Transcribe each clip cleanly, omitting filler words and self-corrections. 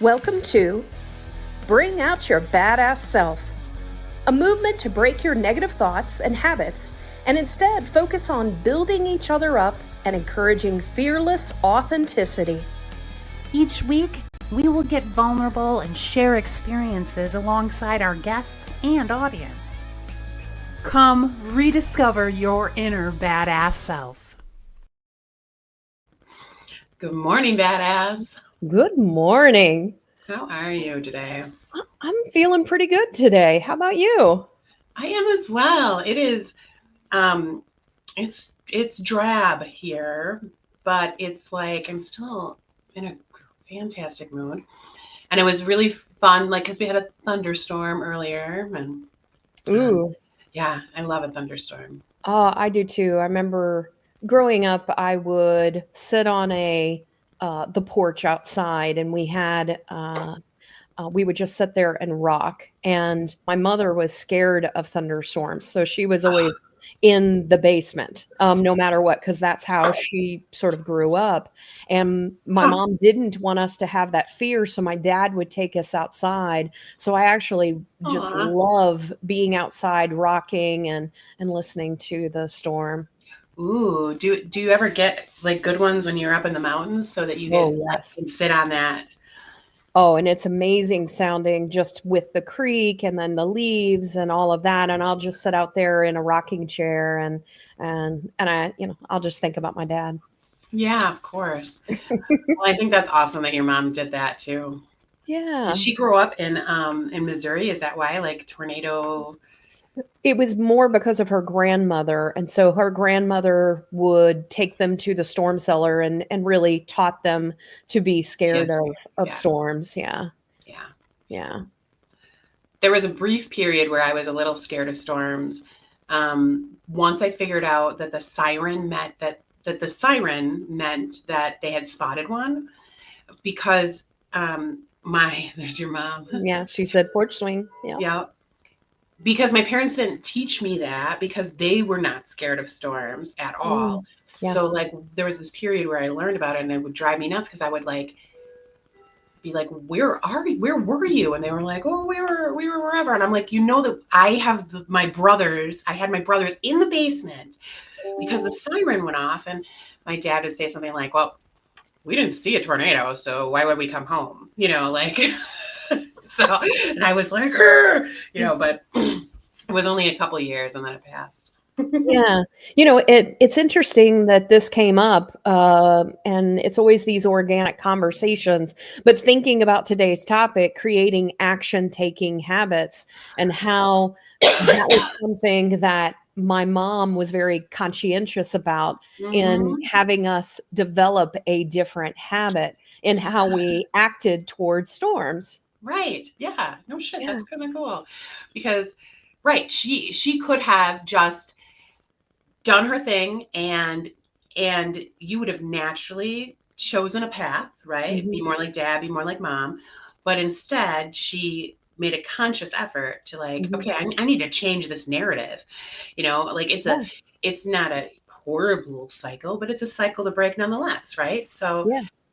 Welcome to Bring Out Your Badass Self, a movement to break your negative thoughts and habits and instead focus on building each other up and encouraging fearless authenticity. Each week, we will get vulnerable and share experiences alongside our guests and audience. Come rediscover your inner badass self. Good morning, badass. Good morning. How are you today? I'm feeling pretty good today. How about you? I am as well. It is, it's drab here, but it's like I'm still in a fantastic mood. And it was really fun, like, because we had a thunderstorm earlier. And Ooh. Yeah, I love a thunderstorm. Oh, I do too. I remember growing up, I would sit on the porch outside, and we would just sit there and rock. And my mother was scared of thunderstorms, so she was always in the basement, no matter what, because that's how she sort of grew up. And my mom didn't want us to have that fear, so my dad would take us outside. So I actually just love being outside, rocking and listening to the storm. Ooh, do you ever get like good ones when you're up in the mountains so that you can sit on that? Oh, and it's amazing sounding just with the creek and then the leaves and all of that. And I'll just sit out there in a rocking chair and I, I'll just think about my dad. Yeah, of course. Well, I think that's awesome that your mom did that too. Yeah. Did she grow up in Missouri? Is that why, like, tornado? It was more because of her grandmother. And so her grandmother would take them to the storm cellar and really taught them to be scared of storms. Yeah. Yeah. Yeah. There was a brief period where I was a little scared of storms. Once I figured out that the siren meant that they had spotted one, because there's your mom. Yeah, she said porch swing. Yeah. Yeah. Because my parents didn't teach me that, because they were not scared of storms at all. Yeah. So like there was this period where I learned about it, and it would drive me nuts because I would like be like, where were you? And they were like, oh, we were wherever. And I'm like, that I have my brothers in the basement because the siren went off. And my dad would say something like, well, we didn't see a tornado, so why would we come home? So, and I was like, but it was only a couple of years and then it passed. Yeah. It's interesting that this came up, and it's always these organic conversations, but thinking about today's topic, creating action-taking habits, and how that was something that my mom was very conscientious about in having us develop a different habit in how we acted towards storms. Right. Yeah. No shit. Yeah. That's kind of cool because, right. She could have just done her thing and you would have naturally chosen a path, right? Mm-hmm. Be more like dad, be more like mom. But instead she made a conscious effort to like, okay, I need to change this narrative. Like it's not a horrible cycle, but it's a cycle to break nonetheless. Right. So,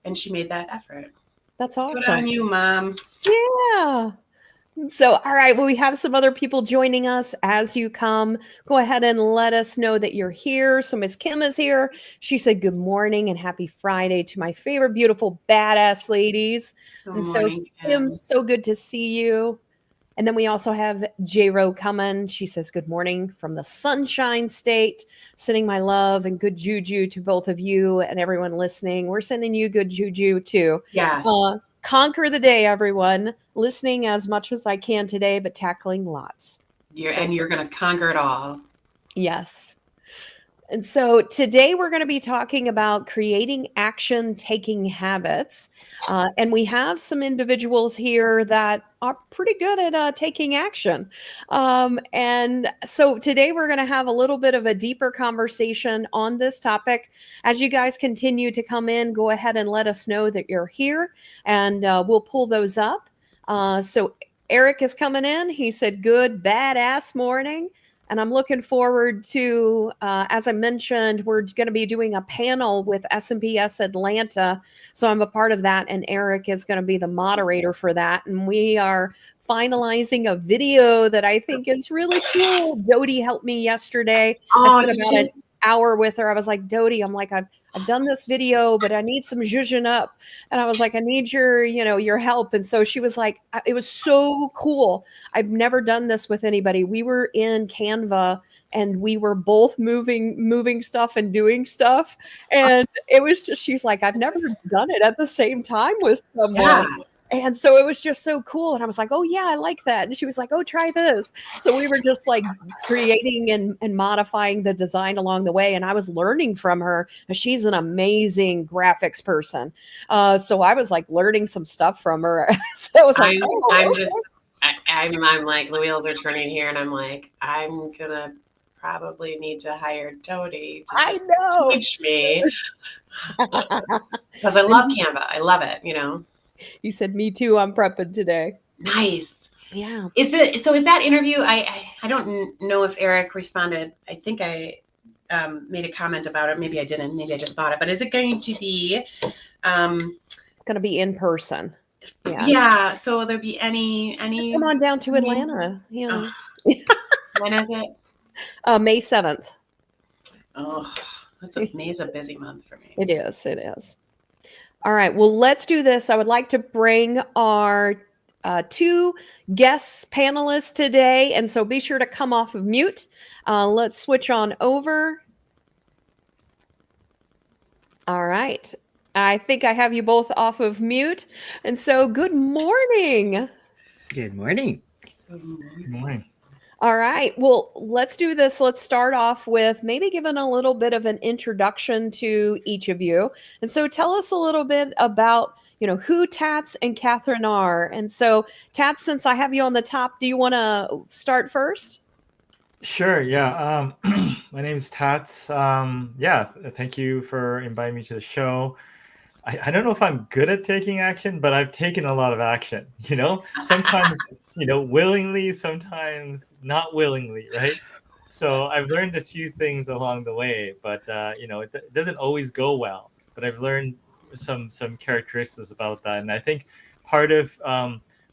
and she made that effort. That's awesome. Good on you, Mom. Yeah. So, all right. Well, we have some other people joining us. As you come, go ahead and let us know that you're here. So Miss Kim is here. She said, good morning and happy Friday to my favorite, beautiful, badass ladies. Good morning, Kim, so good to see you. And then we also have J-Ro coming. She says, good morning from the Sunshine State. Sending my love and good juju to both of you and everyone listening. We're sending you good juju too. Yes. Conquer the day, everyone. Listening as much as I can today, but tackling lots. And you're going to conquer it all. Yes. And so today we're going to be talking about creating action-taking habits. And we have some individuals here that are pretty good at taking action. And so today we're going to have a little bit of a deeper conversation on this topic. As you guys continue to come in, go ahead and let us know that you're here, and we'll pull those up. So Eric is coming in. He said, good, badass morning. And I'm looking forward to, as I mentioned, we're going to be doing a panel with S&PS Atlanta. So I'm a part of that, and Eric is going to be the moderator for that. And we are finalizing a video that I think is really cool. Dodie helped me yesterday. I Oh, spent did about you? an hour with her. I was like, Dodie, I'm like, I've done this video, but I need some zhuzhin up. And I was like, I need your help. And so she was like, it was so cool. I've never done this with anybody. We were in Canva and we were both moving stuff and doing stuff. And it was just, she's like, I've never done it at the same time with someone. Yeah. And so it was just so cool. And I was like, oh, yeah, I like that. And she was like, oh, try this. So we were just like creating and modifying the design along the way. And I was learning from her. She's an amazing graphics person. So I was like learning some stuff from her. So I was like, I'm like, the wheels are turning here. And I'm like, I'm going to probably need to hire Dodie to teach me. Because I love Canva. I love it, You said, me too. I'm prepping today. Nice. Yeah. Is that interview? I don't know if Eric responded. I think I made a comment about it. Maybe I didn't. Maybe I just thought it. But is it going to be? It's going to be in person. Yeah. Yeah. So will there be any? Just come on down to Atlanta. Yeah. When is it? May 7th. Oh, May's a busy month for me. It is. It is. All right. Well, let's do this. I would like to bring our two guest panelists today. And so be sure to come off of mute. Let's switch on over. All right. I think I have you both off of mute. And so good morning. Good morning. Good morning. All right. Well, let's do this. Let's start off with maybe giving a little bit of an introduction to each of you. And so tell us a little bit about, who Tats and Katherine are. And so Tats, since I have you on the top, do you want to start first? Sure. Yeah. My name is Tats. Thank you for inviting me to the show. I don't know if I'm good at taking action, but I've taken a lot of action, sometimes, willingly, sometimes not willingly, right? So I've learned a few things along the way, but, it doesn't always go well, but I've learned some characteristics about that. And I think part of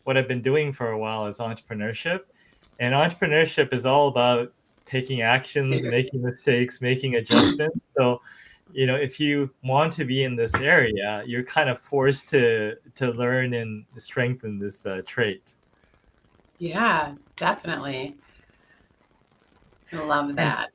what I've been doing for a while is entrepreneurship. And entrepreneurship is all about taking actions, making mistakes, making adjustments. So, if you want to be in this area, you're kind of forced to learn and strengthen this trait. Yeah, definitely. I love that.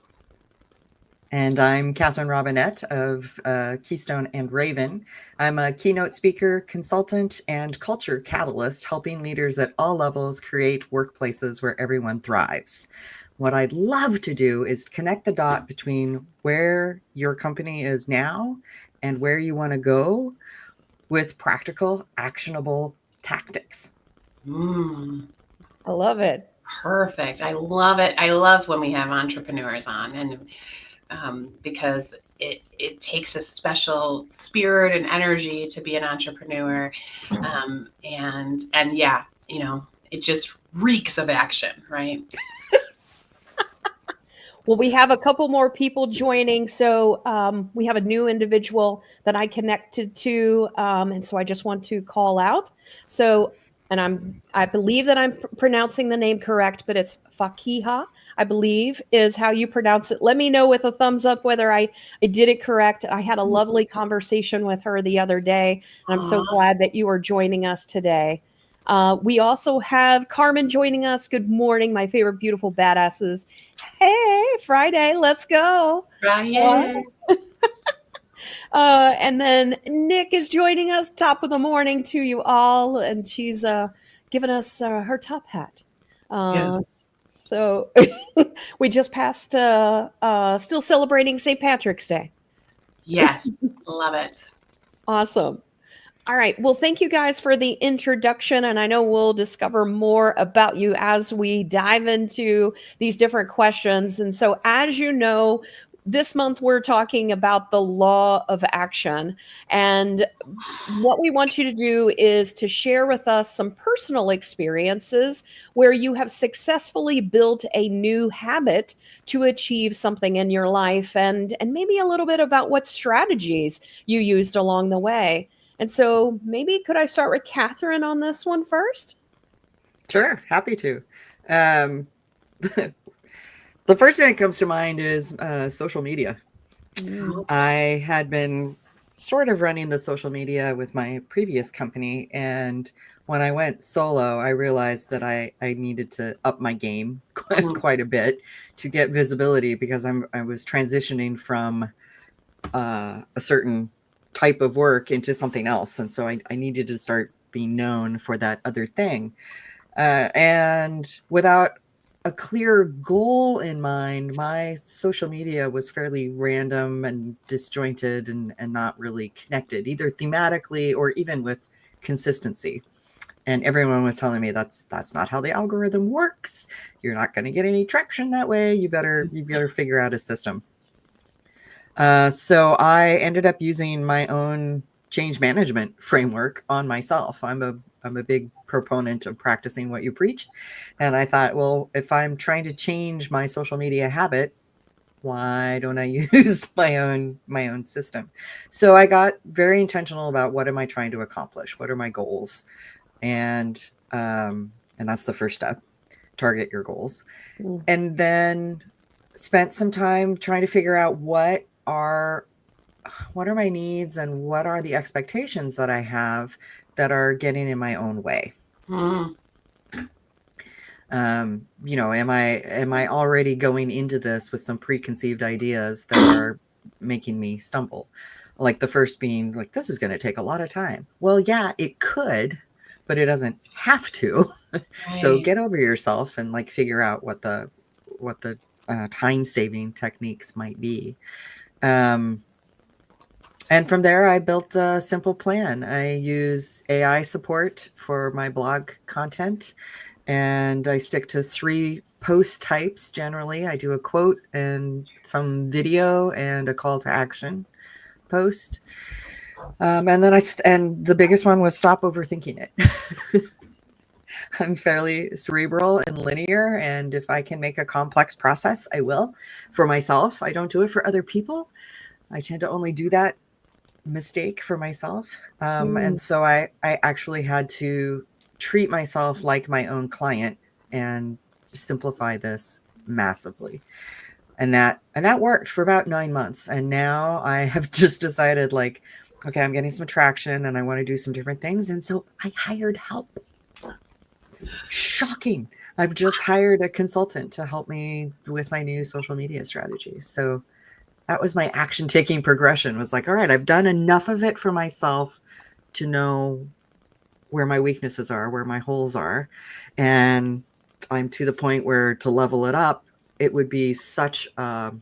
And I'm Katherine Robinette of Keystone and Raven. I'm a keynote speaker, consultant, and culture catalyst, helping leaders at all levels create workplaces where everyone thrives. What I'd love to do is connect the dot between where your company is now and where you want to go with practical, actionable tactics. I love it. Perfect. I love it. I love when we have entrepreneurs on, and because it takes a special spirit and energy to be an entrepreneur, and yeah, it just reeks of action, right? Well, we have a couple more people joining. So we have a new individual that I connected to. And so I just want to call out. So, and I believe that I'm pronouncing the name correct, but it's Fakiha, I believe is how you pronounce it. Let me know with a thumbs up whether I did it correct. I had a lovely conversation with her the other day, and I'm so glad that you are joining us today. We also have Carmen joining us. Good morning, my favorite beautiful badasses. Hey, Friday, let's go. Friday. And then Nick is joining us. Top of the morning to you all. And she's given us her top hat. Yes. So we just passed still celebrating St. Patrick's Day. Yes, love it. Awesome. All right. Well, thank you guys for the introduction. And I know we'll discover more about you as we dive into these different questions. And so, as you know, this month we're talking about the law of action. And what we want you to do is to share with us some personal experiences where you have successfully built a new habit to achieve something in your life, and maybe a little bit about what strategies you used along the way. And so maybe could I start with Katherine on this one first? Sure, happy to. The first thing that comes to mind is social media. I had been sort of running the social media with my previous company, and when I went solo, I realized that I needed to up my game quite a bit to get visibility, because I was transitioning from a certain type of work into something else, and so I needed to start being known for that other thing. And without a clear goal in mind, my social media was fairly random and disjointed and not really connected, either thematically or even with consistency. And everyone was telling me that's not how the algorithm works. You're not going to get any traction that way. You better figure out a system. So I ended up using my own change management framework on myself. I'm a big proponent of practicing what you preach. And I thought, well, if I'm trying to change my social media habit, why don't I use my own system? So I got very intentional about what am I trying to accomplish? What are my goals? And that's the first step. Target your goals. And then spent some time trying to figure out what are my needs and what are the expectations that I have that are getting in my own way. Am I already going into this with some preconceived ideas that are making me stumble? Like the first being like, this is going to take a lot of time. Well, yeah, it could, but it doesn't have to. Right. So get over yourself and like figure out what the time saving techniques might be. And from there, I built a simple plan. I use AI support for my blog content, and I stick to 3 post types generally. I do a quote and some video and a call to action post. And then and the biggest one was stop overthinking it. I'm fairly cerebral and linear, and if I can make a complex process, I will. For myself, I don't do it for other people. I tend to only do that mistake for myself. And so I actually had to treat myself like my own client and simplify this massively. And that worked for about 9 months. And now I have just decided, like, okay, I'm getting some traction and I want to do some different things. And so I hired help. Shocking. I've just hired a consultant to help me with my new social media strategies. So that was my action taking progression, was like, all right, I've done enough of it for myself to know where my weaknesses are, where my holes are. And I'm to the point where to level it up, it would be such a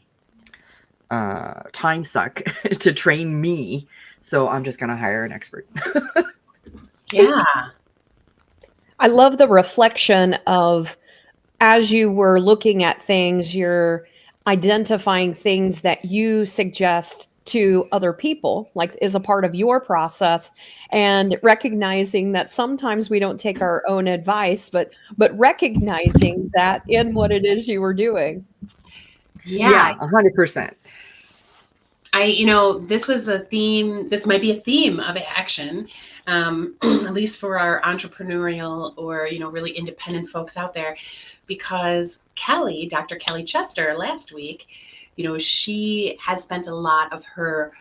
time suck to train me. So I'm just going to hire an expert. Yeah. I love the reflection of, as you were looking at things, you're identifying things that you suggest to other people, like is a part of your process, and recognizing that sometimes we don't take our own advice, but recognizing that in what it is you were doing. Yeah, 100%. This was a theme. This might be a theme of action, at least for our entrepreneurial or, really independent folks out there, because Dr. Kelly Chester last week, she has spent a lot of her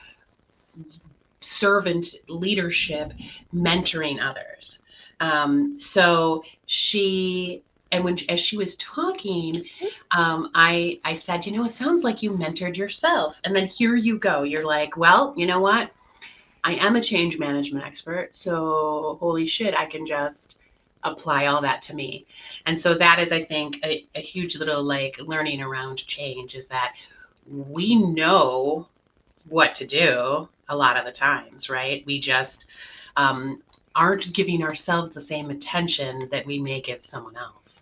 servant leadership mentoring others. As she was talking, I said, it sounds like you mentored yourself. And then here you go. You're like, well, you know what? I am a change management expert. So holy shit, I can just apply all that to me. And so that is, I think, a huge little learning around change, is that we know what to do a lot of the times, right? We just aren't giving ourselves the same attention that we may give someone else.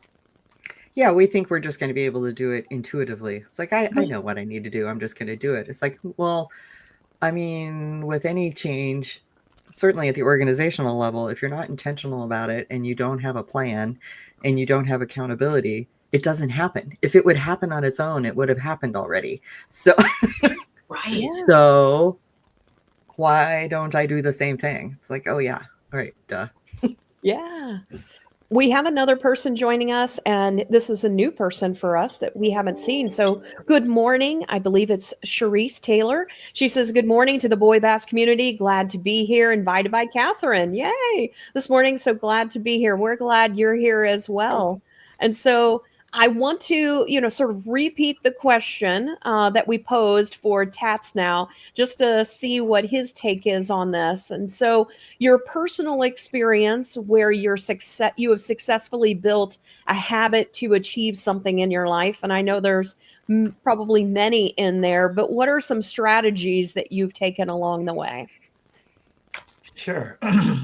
Yeah, we think we're just going to be able to do it intuitively. It's like, I know what I need to do. I'm just going to do it. It's like, well, I mean, with any change, certainly at the organizational level, if you're not intentional about it and you don't have a plan and you don't have accountability, it doesn't happen. If it would happen on its own, it would have happened already. So, Right. so why don't I do the same thing? It's like, oh yeah, all right, duh. Yeah. We have another person joining us, and this is a new person for us that we haven't seen. So, good morning. I believe it's Sharice Taylor. She says, "Good morning to the Boy Bass community. Glad to be here. Invited by Catherine. Yay! This morning, so glad to be here. We're glad you're here as well." And so, I want to, sort of repeat the question that we posed for Tats now, just to see what his take is on this. And so, your personal experience where you have successfully built a habit to achieve something in your life, and I know there's probably many in there, but what are some strategies that you've taken along the way? Sure.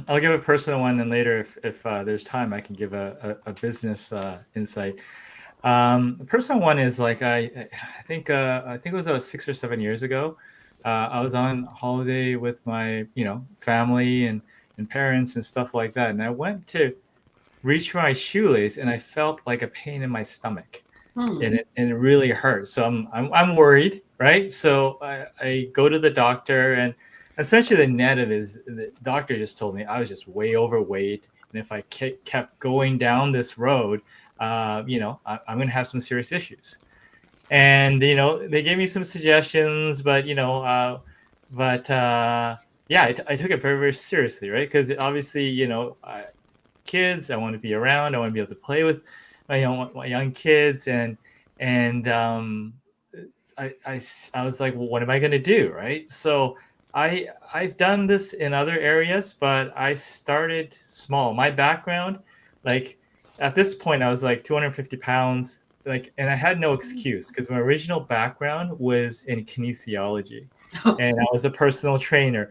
I'll give a personal one, and later, if there's time, I can give a business insight. The personal one is like I think it was about 6 or 7 years ago. I was on holiday with my family and parents and stuff like that, and I went to reach for my shoelace, and I felt like a pain in my stomach, and it really hurt. So I'm worried, right? So I go to the doctor, and essentially the net of it is the doctor just told me I was just way overweight, and if I kept going down this road, I'm going to have some serious issues. And they gave me some suggestions, but yeah, I took it very, very seriously, right? Because obviously, kids, I want to be around, I want to be able to play with my young kids, and I was like, well, what am I going to do, right? So I've done this in other areas, but I started small. My background, like at this point, I was like 250 pounds, and I had no excuse because my original background was in kinesiology, and I was a personal trainer.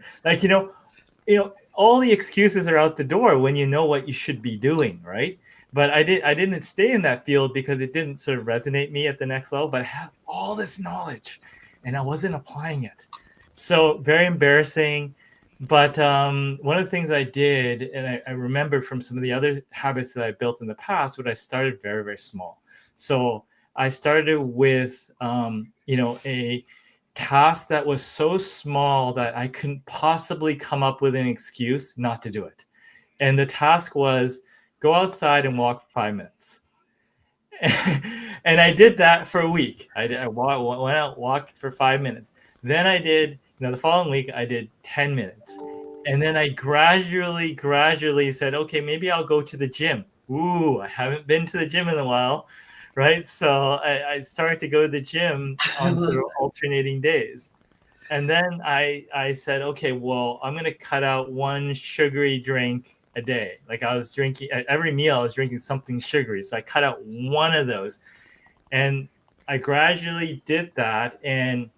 All the excuses are out the door when you know what you should be doing, right? But I didn't stay in that field because it didn't sort of resonate me at the next level. But I had all this knowledge, and I wasn't applying it. So very embarrassing. But one of the things I did, and I remember from some of the other habits that I built in the past, but I started very, very small. So I started with, a task that was so small that I couldn't possibly come up with an excuse not to do it. And the task was go outside and walk for 5 minutes. And I did that for a week. I went out, walked for 5 minutes. Then I did, the following week, I did 10 minutes. And then I gradually said, okay, maybe I'll go to the gym. Ooh, I haven't been to the gym in a while, right? So I started to go to the gym on alternating days. And then I said, okay, well, I'm going to cut out one sugary drink a day. Like I was drinking, at every meal, I was drinking something sugary. So I cut out one of those. And I gradually did that. And,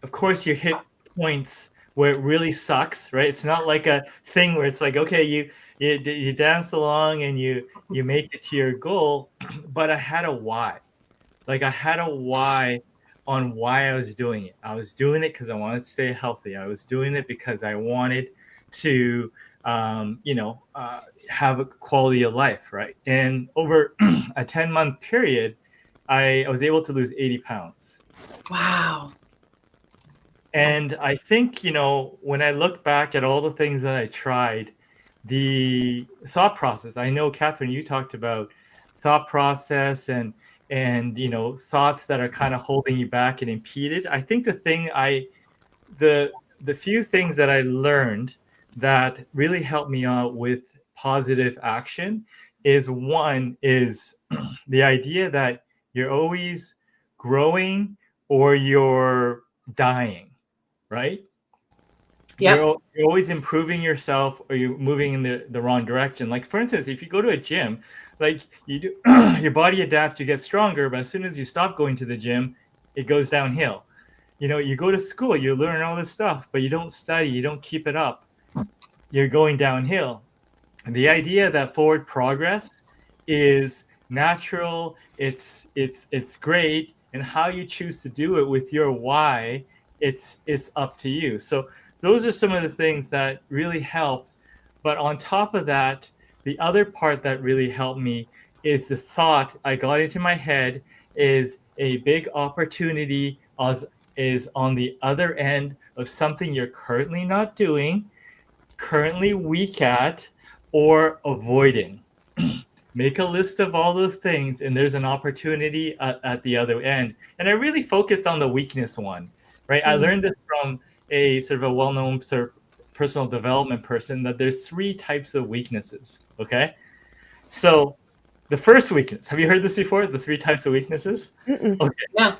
of course, you hit points where it really sucks, right? It's not like a thing where it's like, okay, you dance along and you make it to your goal. But I had a why. Like I had a why on why I was doing it. I was doing it because I wanted to stay healthy. I was doing it because I wanted to, have a quality of life, right? And over a 10-month period, I was able to lose 80 pounds. Wow. And I think, when I look back at all the things that I tried, the thought process, I know, Catherine, you talked about thought process and thoughts that are kind of holding you back and impeded. I think the few things that I learned that really helped me out with positive action is one is the idea that you're always growing or you're dying, right? Yep. You're always improving yourself or you're moving in the wrong direction. Like, for instance, if you go to a gym, like you do, your body adapts, you get stronger, but as soon as you stop going to the gym, it goes downhill. You go to school, you learn all this stuff, but you don't study, you don't keep it up, you're going downhill. And the idea that forward progress is natural, it's great, and how you choose to do it with your why, it's up to you. So those are some of the things that really helped. But on top of that, the other part that really helped me is the thought I got into my head is a big opportunity is on the other end of something you're currently not doing, currently weak at, or avoiding. Make a list of all those things, and there's an opportunity at the other end. And I really focused on the weakness one, right? I learned this from a sort of a well-known sort of personal development person, that there's 3 types of weaknesses, okay? So the first weakness, have you heard this before? The 3 types of weaknesses? Mm-mm. Okay. Yeah.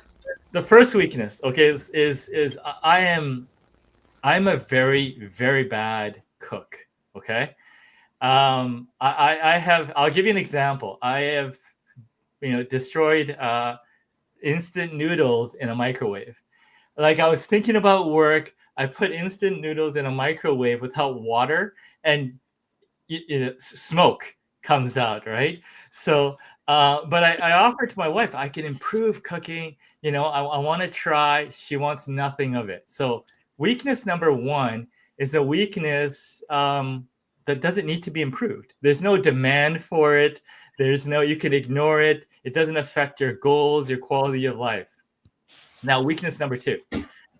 The first weakness, okay, is I'm a very, very bad cook, okay? I'll give you an example. I have, destroyed instant noodles in a microwave. Like, I was thinking about work, I put instant noodles in a microwave without water, and smoke comes out, So, but I offered to my wife, I can improve cooking. I want to try. She wants nothing of it. So weakness number 1 is a weakness that doesn't need to be improved. There's no demand for it. You can ignore it. It doesn't affect your goals, your quality of life. Now, weakness number 2.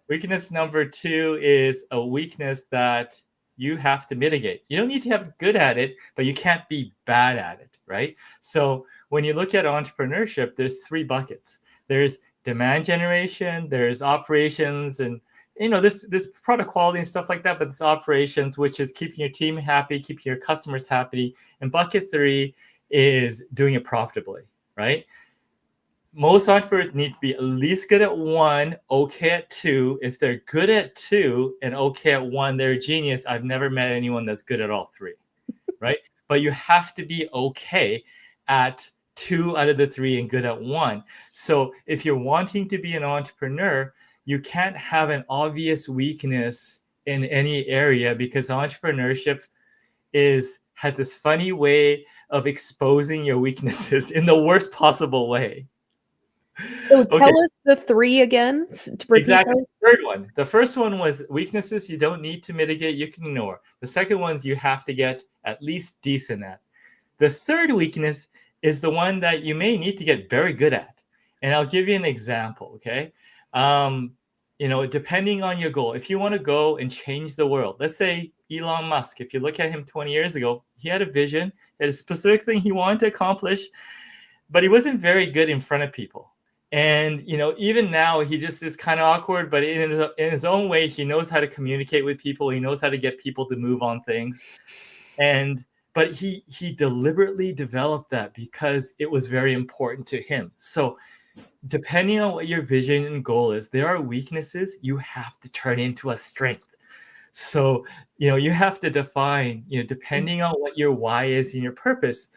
Weakness number 2 is a weakness that you have to mitigate. You don't need to have good at it, but you can't be bad at it, right? So when you look at entrepreneurship, there's 3 buckets. There's demand generation, there's operations, and this product quality and stuff like that, but it's operations, which is keeping your team happy, keeping your customers happy. And bucket 3 is doing it profitably, right? Most entrepreneurs need to be at least good at 1, okay at 2. If they're good at 2 and okay at 1, they're a genius. I've never met anyone that's good at all 3, right? But you have to be okay at 2 out of the 3 and good at 1. So if you're wanting to be an entrepreneur, you can't have an obvious weakness in any area, because entrepreneurship has this funny way of exposing your weaknesses in the worst possible way. So tell us the 3 again. Exactly. The third one. The first one was weaknesses you don't need to mitigate, you can ignore. The second one's you have to get at least decent at. The third weakness is the one that you may need to get very good at. And I'll give you an example, okay? Depending on your goal, if you want to go and change the world, let's say Elon Musk, if you look at him 20 years ago, he had a vision, he had a specific thing he wanted to accomplish, but he wasn't very good in front of people. And, even now he just is kind of awkward, but in his own way, he knows how to communicate with people. He knows how to get people to move on things. But he deliberately developed that because it was very important to him. So depending on what your vision and goal is, there are weaknesses you have to turn into a strength. So, you have to define, depending on what your why is and your purpose,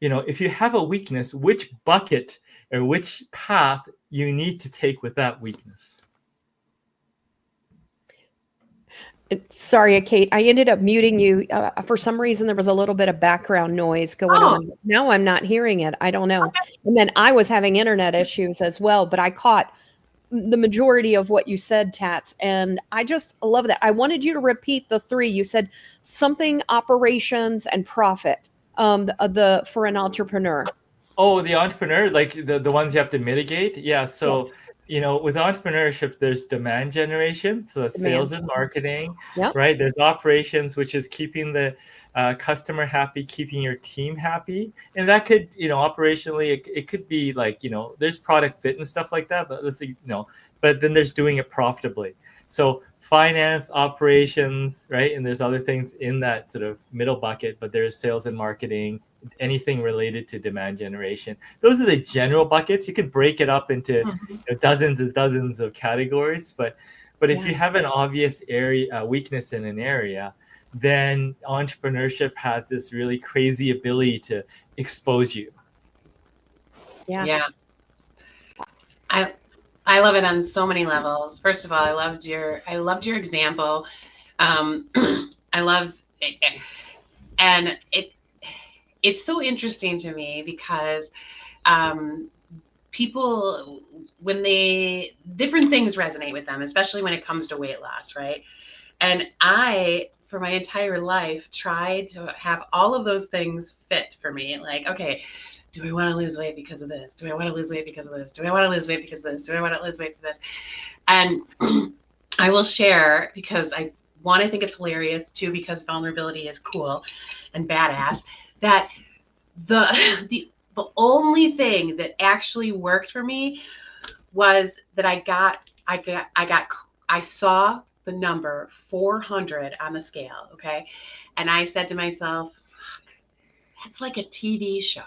if you have a weakness, which bucket or which path you need to take with that weakness. Sorry, Kate, I ended up muting you. For some reason, there was a little bit of background noise going on. Now I'm not hearing it. I don't know. Okay. And then I was having internet issues as well, but I caught the majority of what you said, Tats. And I just love that. I wanted you to repeat the 3. You said something, operations, and profit for an entrepreneur. Oh, the entrepreneur, like the ones you have to mitigate. Yeah. So, yes. With entrepreneurship, there's demand generation. So that's sales and marketing, right? There's operations, which is keeping the customer happy, keeping your team happy. And that could, operationally, it could be like, there's product fit and stuff like that, but let's say, but then there's doing it profitably. So finance, operations, right? And there's other things in that sort of middle bucket, but there's sales and marketing, anything related to demand generation. Those are the general buckets. You can break it up into dozens and dozens of categories, but if you have an obvious weakness in an area, then entrepreneurship has this really crazy ability to expose you. Yeah. I love it on so many levels. First of all, I loved your example. I loved it, and it's so interesting to me because people, when different things resonate with them, especially when it comes to weight loss, right? And I, for my entire life, tried to have all of those things fit for me. Like, okay, do I want to lose weight because of this? Do I want to lose weight because of this? Do I want to lose weight because of this? Do I want to lose weight for this? And I will share, because I think it's hilarious, two, because vulnerability is cool and badass, that the only thing that actually worked for me was that I saw the number 400 on the scale, okay? And I said to myself, that's like a TV show.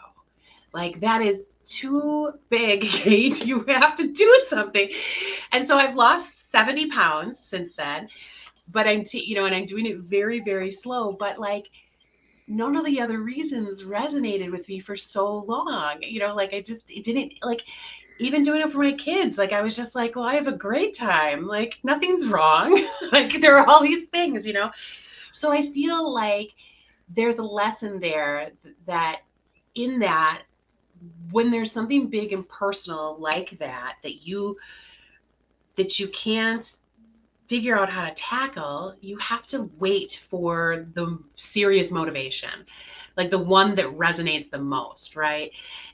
Like, that is too big, Kate. You have to do something. And so I've lost 70 pounds since then, but I'm doing it very, very slow, but like, none of the other reasons resonated with me for so long. Like, it didn't, like, even doing it for my kids. Like, I was just like, well, I have a great time. Like, nothing's wrong. Like, there are all these things, So I feel like there's a lesson there that when there's something big and personal like that you can't figure out how to tackle, you have to wait for the serious motivation, like the one that resonates the most, right?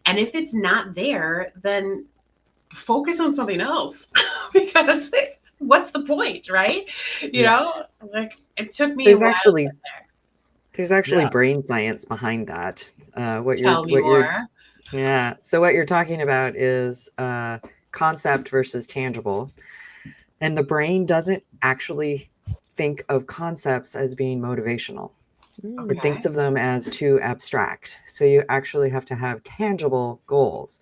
And if it's not there, then focus on something else because what's the point, right? Like, it took me a while to get there. There's actually brain science behind that. Tell me more. Yeah. So what you're talking about is concept versus tangible. And the brain doesn't actually think of concepts as being motivational. Okay. It thinks of them as too abstract. So you actually have to have tangible goals.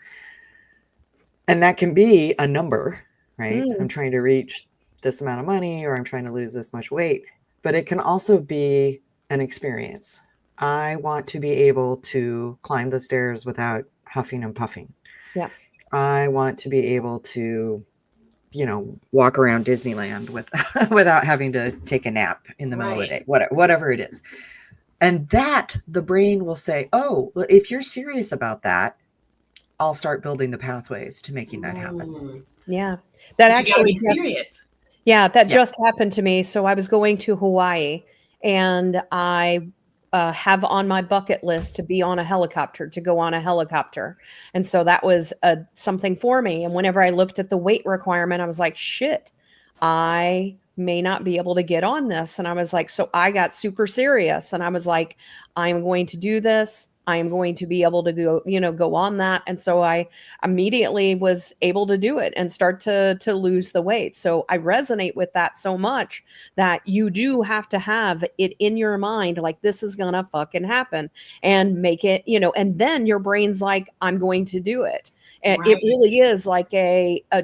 And that can be a number, right? I'm trying to reach this amount of money, or I'm trying to lose this much weight. But it can also be an experience. I want to be able to climb the stairs without huffing and puffing. Yeah. I want to be able to, walk around Disneyland without having to take a nap in the middle of the day, whatever it is. And that the brain will say, oh, well, if you're serious about that, I'll start building the pathways to making that happen. Yeah. That actually serious. Yeah, that just happened to me. So I was going to Hawaii, and I have on my bucket list to be on a helicopter, to go on a helicopter. And so that was something for me. And whenever I looked at the weight requirement, I was like, shit, I may not be able to get on this. And I was like, so I got super serious, and I was like, I'm going to do this. I am going to be able to go on that. And so I immediately was able to do it and start to lose the weight. So I resonate with that so much that you do have to have it in your mind, like, this is going to fucking happen, and make it, and then your brain's like, I'm going to do it. And it really is like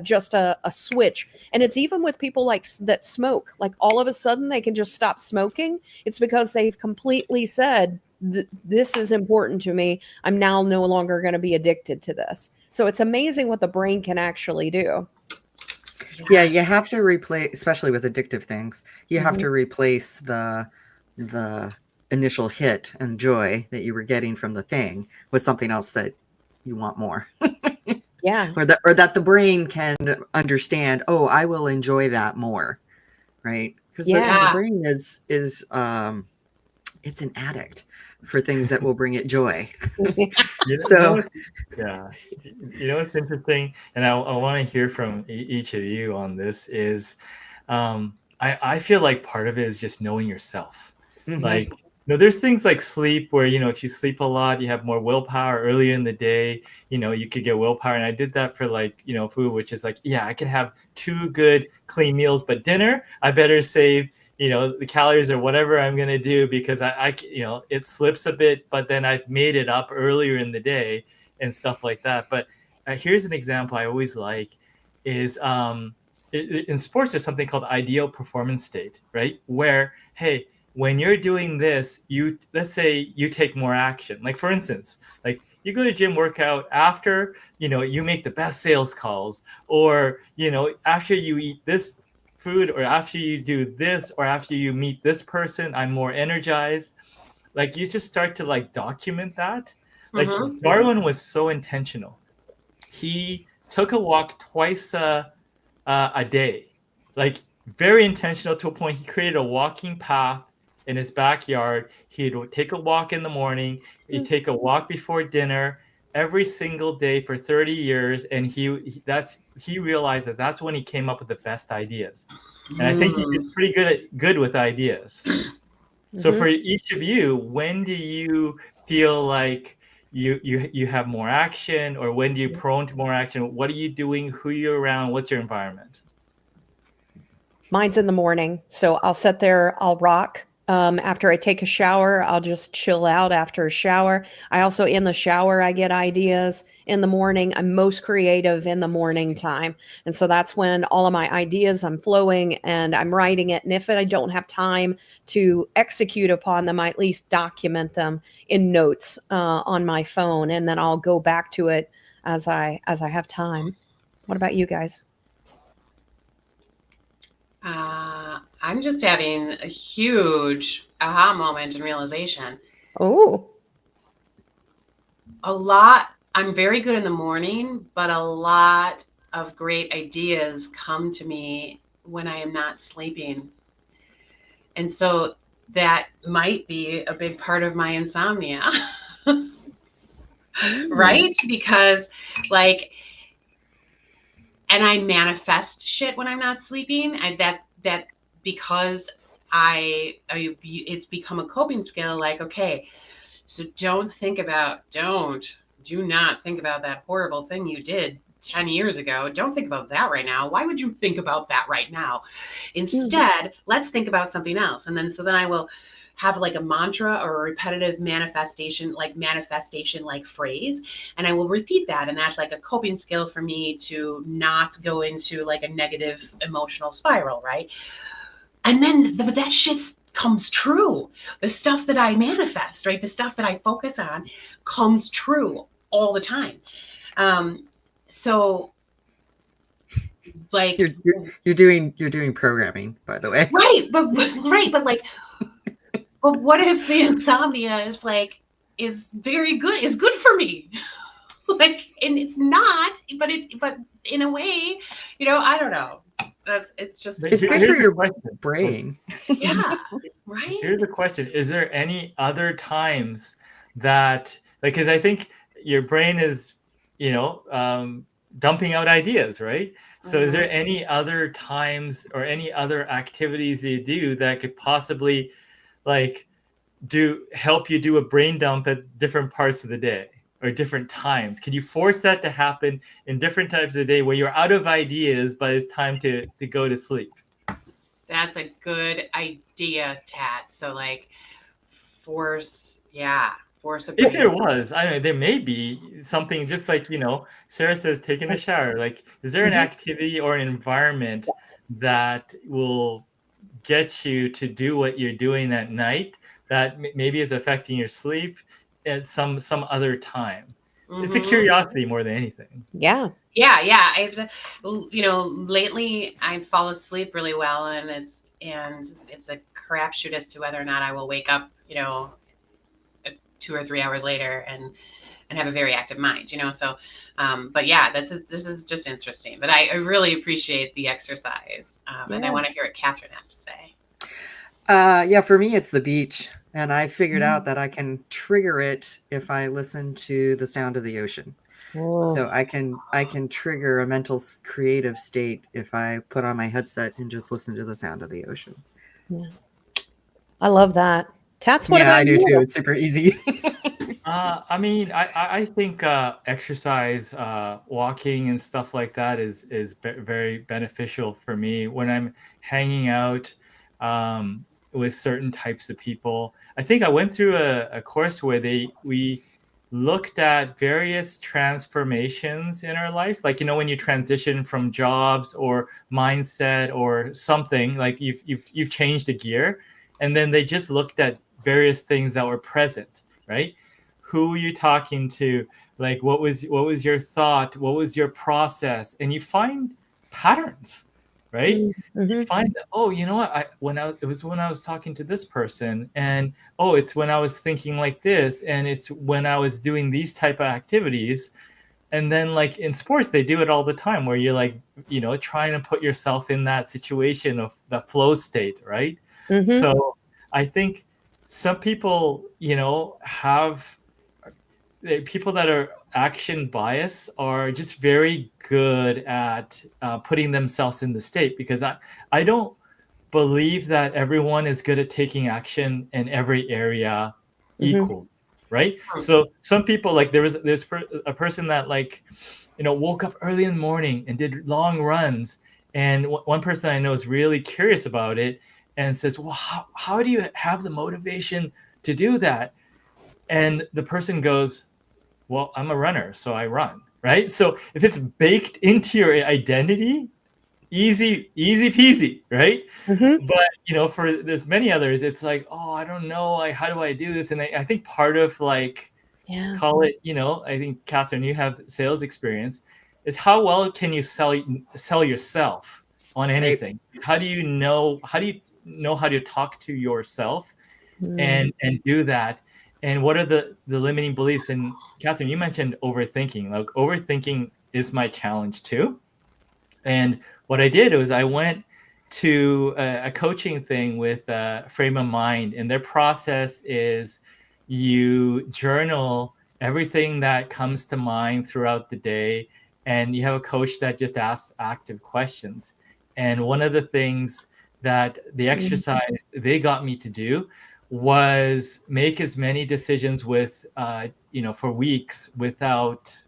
just a switch. And it's even with people like that smoke, like all of a sudden they can just stop smoking. It's because they've completely said, this is important to me. I'm now no longer going to be addicted to this. So it's amazing what the brain can actually do. Yeah, you have to replace, especially with addictive things, you have to replace the initial hit and joy that you were getting from the thing with something else that you want more. Yeah. Or that the brain can understand, oh, I will enjoy that more. Right? Because the brain is it's an addict for things that will bring it joy. It's interesting, and I want to hear from each of you on this is I feel like part of it is just knowing yourself. Like, there's things like sleep where, if you sleep a lot, you have more willpower earlier in the day, you could get willpower. And I did that for food, which is like, I could have 2 good clean meals, but dinner, I better save the calories or whatever I'm going to do, because I it slips a bit, but then I've made it up earlier in the day and stuff like that. But here's an example I always like is in sports, there's something called ideal performance state, right? Where, hey, when you're doing this, let's say you take more action. Like, for instance, like you go to gym workout after, you make the best sales calls, or, after you eat this food, or after you do this, or after you meet this person, I'm more energized. like you just start to like document that. Like Mhm. Darwin was so intentional. He took a walk twice a day, like very intentional to a point. He created a walking path in his backyard. He'd take a walk in the morning. He'd take a walk before dinner every single day for 30 years. And he realized that that's when he came up with the best ideas. And I think he did Mm. pretty good with ideas. So Mhm. for each of you, when do you feel like you have more action, or when do you prone to more action? What are you doing? Who you're around? What's your environment? Mine's in the morning. So I'll sit there, I'll rock. After I take a shower, I'll just chill out after a shower. I also, in the shower, I get ideas. In the morning, I'm most creative in the morning time. And so that's when all of my ideas, I'm flowing and I'm writing it. And if I don't have time to execute upon them, I at least document them in notes on my phone. And then I'll go back to it as I have time. What about you guys? I'm just having a huge aha moment and realization. Oh, I'm very good in the morning, but a lot of great ideas come to me when I am not sleeping. And so that might be a big part of my insomnia, right? Because like, and I manifest shit when I'm not sleeping, and that because it's become a coping skill. Like, okay, so do not think about that horrible thing you did 10 years ago. Don't think about that right now. Why would you think about that right now? Instead, let's think about something else. And then I will have like a mantra or a repetitive manifestation like phrase, and I will repeat that. And that's like a coping skill for me to not go into like a negative emotional spiral, right? And then but that shit comes true. The stuff that I manifest, right? The stuff that I focus on comes true all the time. So like you're doing programming, by the way. right, but like, but what if the insomnia is very good, is good for me? Like, and it's not, but in a way, I don't know. It's just, it's good for your brain. Yeah, right. Here's the question: is there any other times that, like, because I think your brain is, dumping out ideas, right? So is there any other times or any other activities you do that could possibly like help you do a brain dump at different parts of the day or different times? Can you force that to happen in different times of the day where you're out of ideas, but it's time to go to sleep? That's a good idea, Tat. So like force a if there was, I mean, there may be something just like, Sarah says, taking a shower. Like, is there an activity or an environment that will get you to do what you're doing at night that maybe is affecting your sleep at some other time? It's a curiosity more than anything. Yeah. Lately I fall asleep really well, and it's a crapshoot as to whether or not I will wake up, 2 or 3 hours later and have a very active mind, So, but yeah, this is just interesting. But I really appreciate the exercise, and I want to hear what Katherine has to say. Yeah, for me, it's the beach. And I figured out that I can trigger it if I listen to the sound of the ocean. So I can trigger a mental creative state if I put on my headset and just listen to the sound of the ocean. Yeah. I love that. Tats, what about you? I do you? too. It's super easy. I mean, I think exercise, walking and stuff like that is very beneficial for me when I'm hanging out with certain types of people. I think I went through a course where we looked at various transformations in our life, like when you transition from jobs or mindset or something, like you've changed a gear, and then they just looked at various things that were present, right? Who were you talking to? Like, what was your thought? What was your process? And you find patterns. right? Mm-hmm. Find that, oh, you know what? It was when I was talking to this person, and oh, it's when I was thinking like this, and it's when I was doing these type of activities. And then like in sports, they do it all the time where you're like, trying to put yourself in that situation of the flow state, right? Mm-hmm. So I think some people, have people that are action bias are just very good at putting themselves in the state, because I don't believe that everyone is good at taking action in every area equal, right? So some people, like there's a person that like, woke up early in the morning and did long runs. And one person I know is really curious about it and says, well, how do you have the motivation to do that? And the person goes, well, I'm a runner, so I run, right? So if it's baked into your identity, easy peasy, right? Mm-hmm. But for there's many others, it's like, oh, I don't know, like, how do I do this? And I think part of like, call it, I think, Katherine, you have sales experience, is how well can you sell yourself on anything? Right. How do you know how to talk to yourself and do that? And what are the limiting beliefs? And Katherine, you mentioned overthinking. Like, overthinking is my challenge too. And what I did was I went to a coaching thing with Frame of Mind, and their process is you journal everything that comes to mind throughout the day, and you have a coach that just asks active questions. And one of the things that the exercise they got me to do was make as many decisions with, for weeks without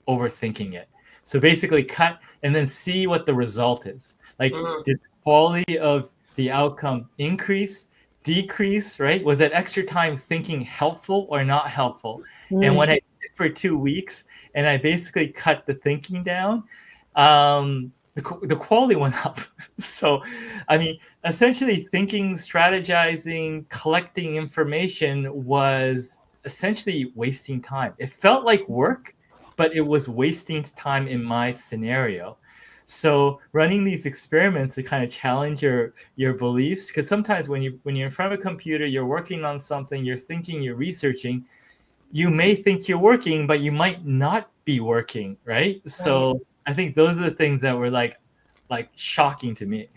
overthinking it. So basically cut and then see what the result is. Like, did the quality of the outcome increase, decrease, right? Was that extra time thinking helpful or not helpful? And when I did it for 2 weeks and I basically cut the thinking down, the quality went up. So, I mean, essentially thinking, strategizing, collecting information was essentially wasting time. It felt like work, but it was wasting time in my scenario. So running these experiments to kind of challenge your beliefs, because sometimes when you're in front of a computer, you're working on something, you're thinking, you're researching, you may think you're working, but you might not be working, right? So I think those are the things that were like shocking to me.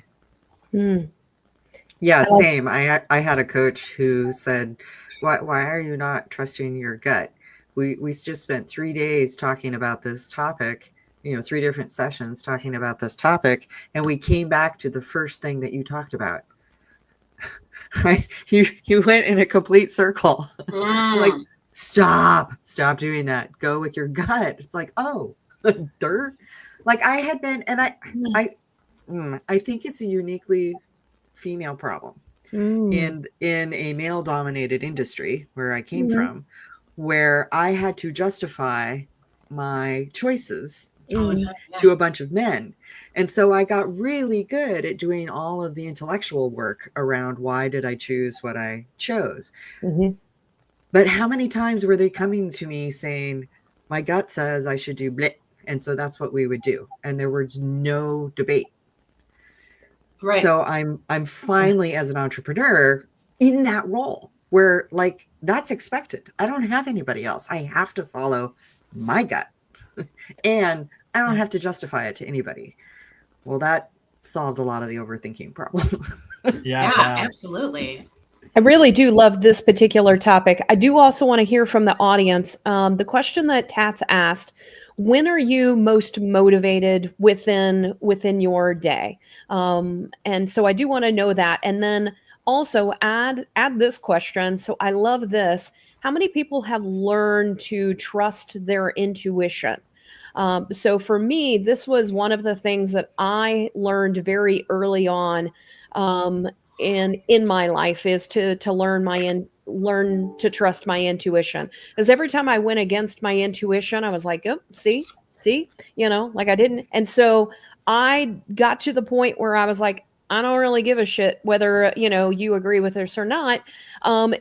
Yeah, same. I had a coach who said, why are you not trusting your gut? We just spent 3 days talking about this topic, 3 different sessions talking about this topic, and we came back to the first thing that you talked about. Right? You went in a complete circle. Like, stop doing that. Go with your gut. It's like, oh, dirt. Like I had been, and I think it's a uniquely female problem in a male dominated industry where I came from, where I had to justify my choices to a bunch of men. And so I got really good at doing all of the intellectual work around why did I choose what I chose. But how many times were they coming to me saying, my gut says I should do blah, and so that's what we would do. And there was no debate. Right. So I'm finally, as an entrepreneur, in that role where like that's expected. I don't have anybody else. I have to follow my gut. And I don't have to justify it to anybody. Well, that solved a lot of the overthinking problem. Yeah, absolutely. I really do love this particular topic. I do also want to hear from the audience. The question that Tats asked, when are you most motivated within your day? And so I do want to know that. And then also add this question. So I love this. How many people have learned to trust their intuition? So for me, this was one of the things that I learned very early on in my life, is to learn to trust my intuition. Because every time I went against my intuition, I was like, oh, see, like I didn't. And so I got to the point where I was like, I don't really give a shit whether, you agree with this or not. I'm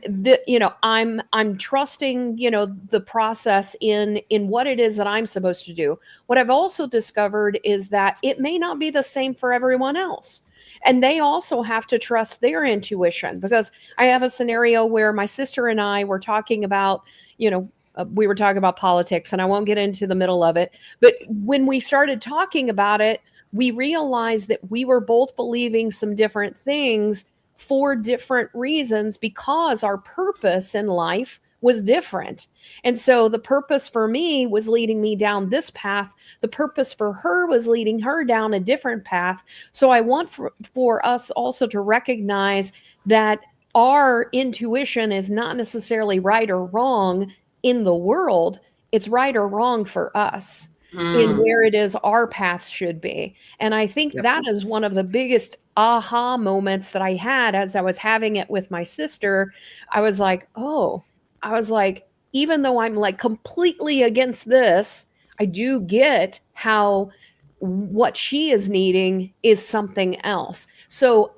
trusting, the process in what it is that I'm supposed to do. What I've also discovered is that it may not be the same for everyone else. And they also have to trust their intuition, because I have a scenario where my sister and I were talking about, we were talking about politics, and I won't get into the middle of it. But when we started talking about it, we realized that we were both believing some different things for different reasons, because our purpose in life was different. And so the purpose for me was leading me down this path. The purpose for her was leading her down a different path. So I want for us also to recognize that our intuition is not necessarily right or wrong in the world. It's right or wrong for us in where it is our path should be. And I think that is one of the biggest aha moments that I had as I was having it with my sister. I was like, even though I'm like completely against this, I do get how what she is needing is something else. So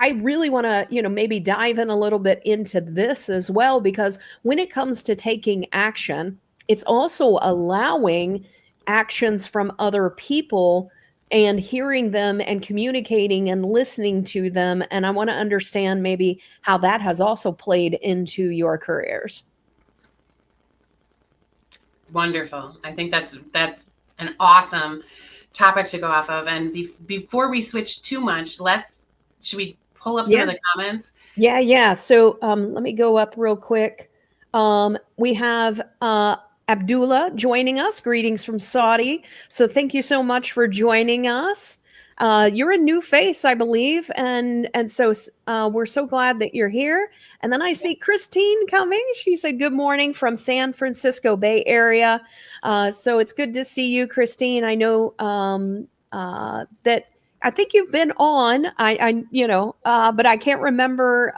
I really want to, maybe dive in a little bit into this as well, because when it comes to taking action, it's also allowing actions from other people and hearing them and communicating and listening to them. And I want to understand maybe how that has also played into your careers. Wonderful. I think that's an awesome topic to go off of. And before we switch too much, should we pull up some of the comments? Yeah. So let me go up real quick. We have Abdullah joining us. Greetings from Saudi. So thank you so much for joining us. You're a new face, I believe. And so we're so glad that you're here. And then I see Christine coming. She said, good morning from San Francisco Bay Area. So it's good to see you, Christine. I know that I think you've been on, but I can't remember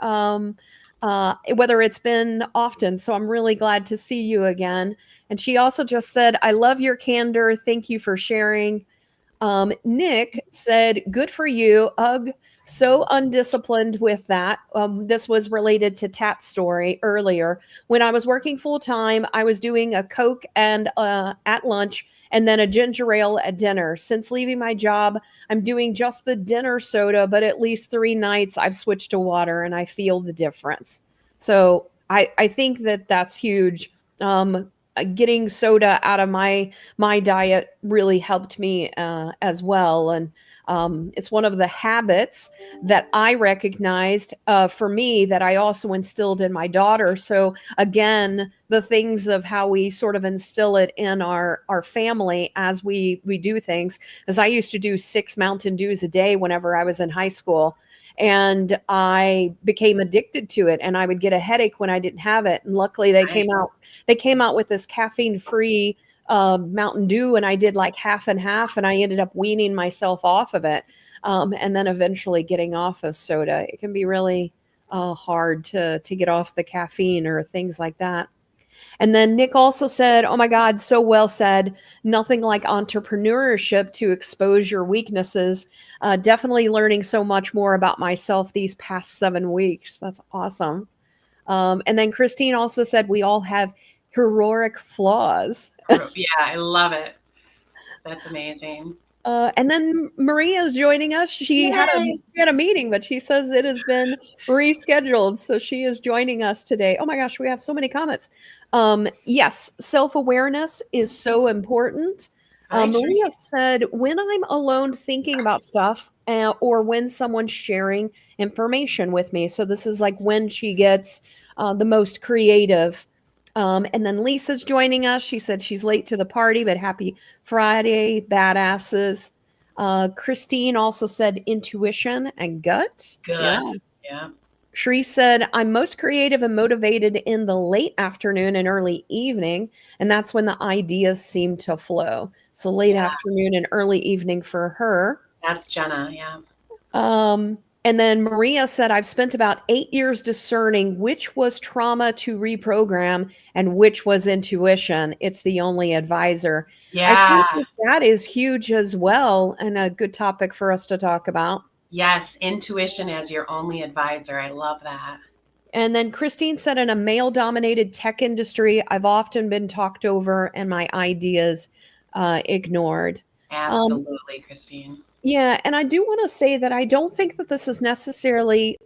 whether it's been often. So I'm really glad to see you again. And she also just said, I love your candor. Thank you for sharing. Nick said, good for you. Ugh, so undisciplined with that. This was related to Tat's story earlier. When I was working full time, I was doing a Coke and at lunch, and then a ginger ale at dinner. Since leaving my job, I'm doing just the dinner soda, but at least 3 nights I've switched to water, and I feel the difference. So I think that that's huge. Getting soda out of my diet really helped me as well. And it's one of the habits that I recognized for me that I also instilled in my daughter. So again, the things of how we sort of instill it in our family as we do things. As I used to do 6 Mountain Dews a day whenever I was in high school. And I became addicted to it, and I would get a headache when I didn't have it. And luckily they came out with this caffeine-free Mountain Dew, and I did like half and half, and I ended up weaning myself off of it. And then eventually getting off of soda. It can be really hard to get off the caffeine or things like that. And then Nick also said, oh my God, so well said. Nothing like entrepreneurship to expose your weaknesses. Definitely learning so much more about myself these past 7 weeks. That's awesome. And then Christine also said, we all have heroic flaws. Yeah, I love it. That's amazing. And then Maria is joining us. She had a meeting, but she says it has been rescheduled. So she is joining us today. Oh my gosh, we have so many comments. Yes, self-awareness is so important. Maria said, when I'm alone thinking about stuff or when someone's sharing information with me. So this is like when she gets the most creative. And then Lisa's joining us. She said she's late to the party, but happy Friday, badasses. Christine also said intuition and gut. Yeah. Shree said, I'm most creative and motivated in the late afternoon and early evening. And that's when the ideas seem to flow. So late afternoon and early evening for her. That's Jenna. Yeah. And then Maria said, I've spent about 8 years discerning which was trauma to reprogram and which was intuition. It's the only advisor. Yeah. I think that is huge as well, and a good topic for us to talk about. Yes, intuition as your only advisor. I love that. And then Christine said, in a male-dominated tech industry, I've often been talked over and my ideas ignored. Absolutely, Christine. Yeah, and I do want to say that I don't think that this is necessarily.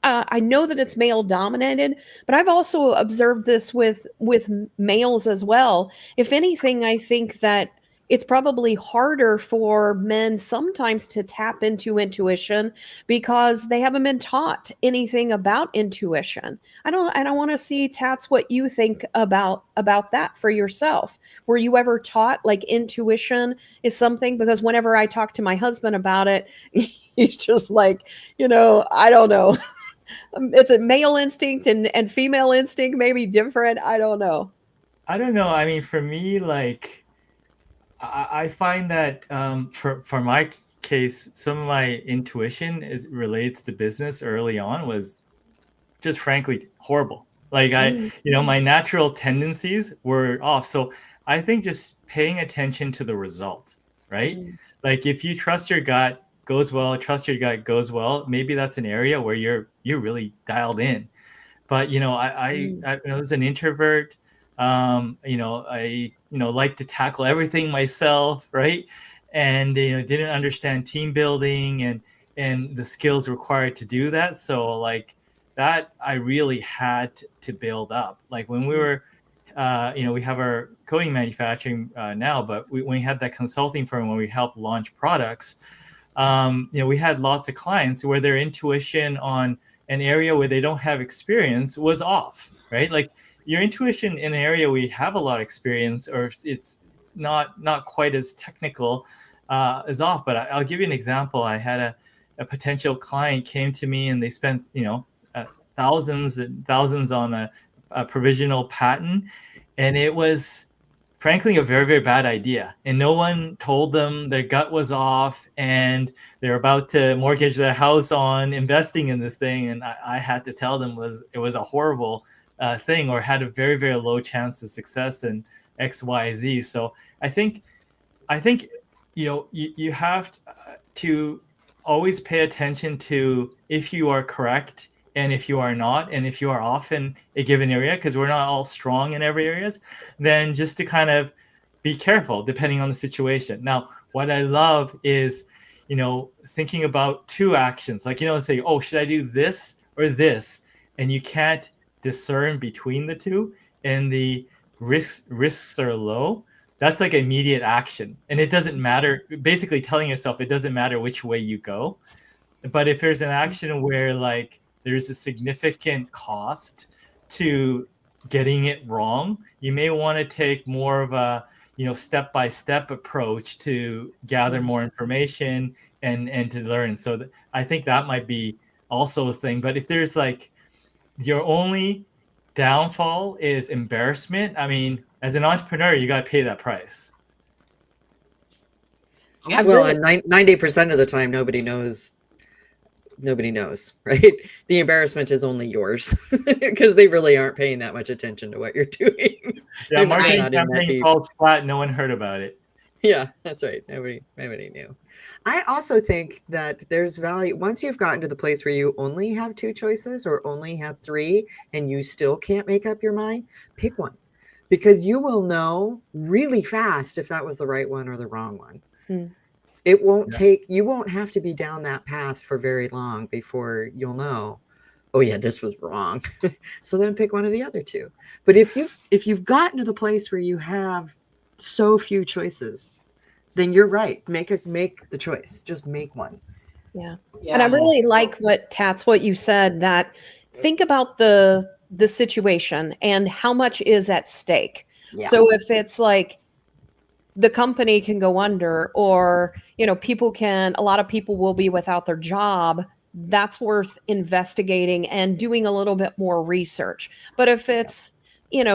I know that it's male dominated, but I've also observed this with males as well. If anything, I think that it's probably harder for men sometimes to tap into intuition because they haven't been taught anything about intuition. I don't want to see, Tats, what you think about that for yourself. Were you ever taught like intuition is something? Because whenever I talk to my husband about it, he's just like, I don't know. It's a male instinct and female instinct, maybe different. I don't know. I don't know. I mean, for me, like, I find that for my case, some of my intuition relates to business early on was just frankly horrible. Like my natural tendencies were off. So I think just paying attention to the result, right? Like if you trust your gut, goes well, trust your gut, goes well, maybe that's an area where you're really dialed in. But I was an introvert. I like to tackle everything myself, right? And didn't understand team building and the skills required to do that. So like that I really had to build up. Like when we were we have our coding manufacturing now, but when we had that consulting firm when we helped launch products, we had lots of clients where their intuition on an area where they don't have experience was off, right? Like your intuition in an area where you have a lot of experience or it's not quite as technical is off. But I'll give you an example. I had a potential client came to me and they spent thousands and thousands on a provisional patent, and it was frankly a very, very bad idea. And no one told them, their gut was off and they're about to mortgage their house on investing in this thing. And I had to tell them it was a horrible thing or had a very, very low chance of success in X, Y, Z. So I think you have to always pay attention to if you are correct and if you are not, and if you are off in a given area, because we're not all strong in every areas, then just to kind of be careful depending on the situation. Now, what I love is, thinking about two actions, like, say, oh, should I do this or this? And you can't discern between the two and the risks are low. That's like immediate action. And it doesn't matter, basically telling yourself it doesn't matter which way you go. But if there's an action where like there's a significant cost to getting it wrong, you may want to take more of a step-by-step approach to gather more information and to learn. So I think that might be also a thing. But if there's like your only downfall is embarrassment, I mean, as an entrepreneur, you got to pay that price. Yeah. Well, and 90% of the time, nobody knows, right? The embarrassment is only yours because they really aren't paying that much attention to what you're doing. Yeah, marketing campaign falls flat. No one heard about it. Yeah, that's right. Nobody knew. I also think that there's value once you've gotten to the place where you only have two choices or only have three and you still can't make up your mind, pick one, because you will know really fast if that was the right one or the wrong one. It won't you won't have to be down that path for very long before you'll know, oh yeah, this was wrong. So then pick one of the other two. But if you've gotten to the place where you have so few choices, then you're right. Make the choice. Just make one. Yeah. And I really like what you said, that think about the situation and how much is at stake. Yeah. So if it's like the company can go under, or, a lot of people will be without their job, that's worth investigating and doing a little bit more research. But if it's,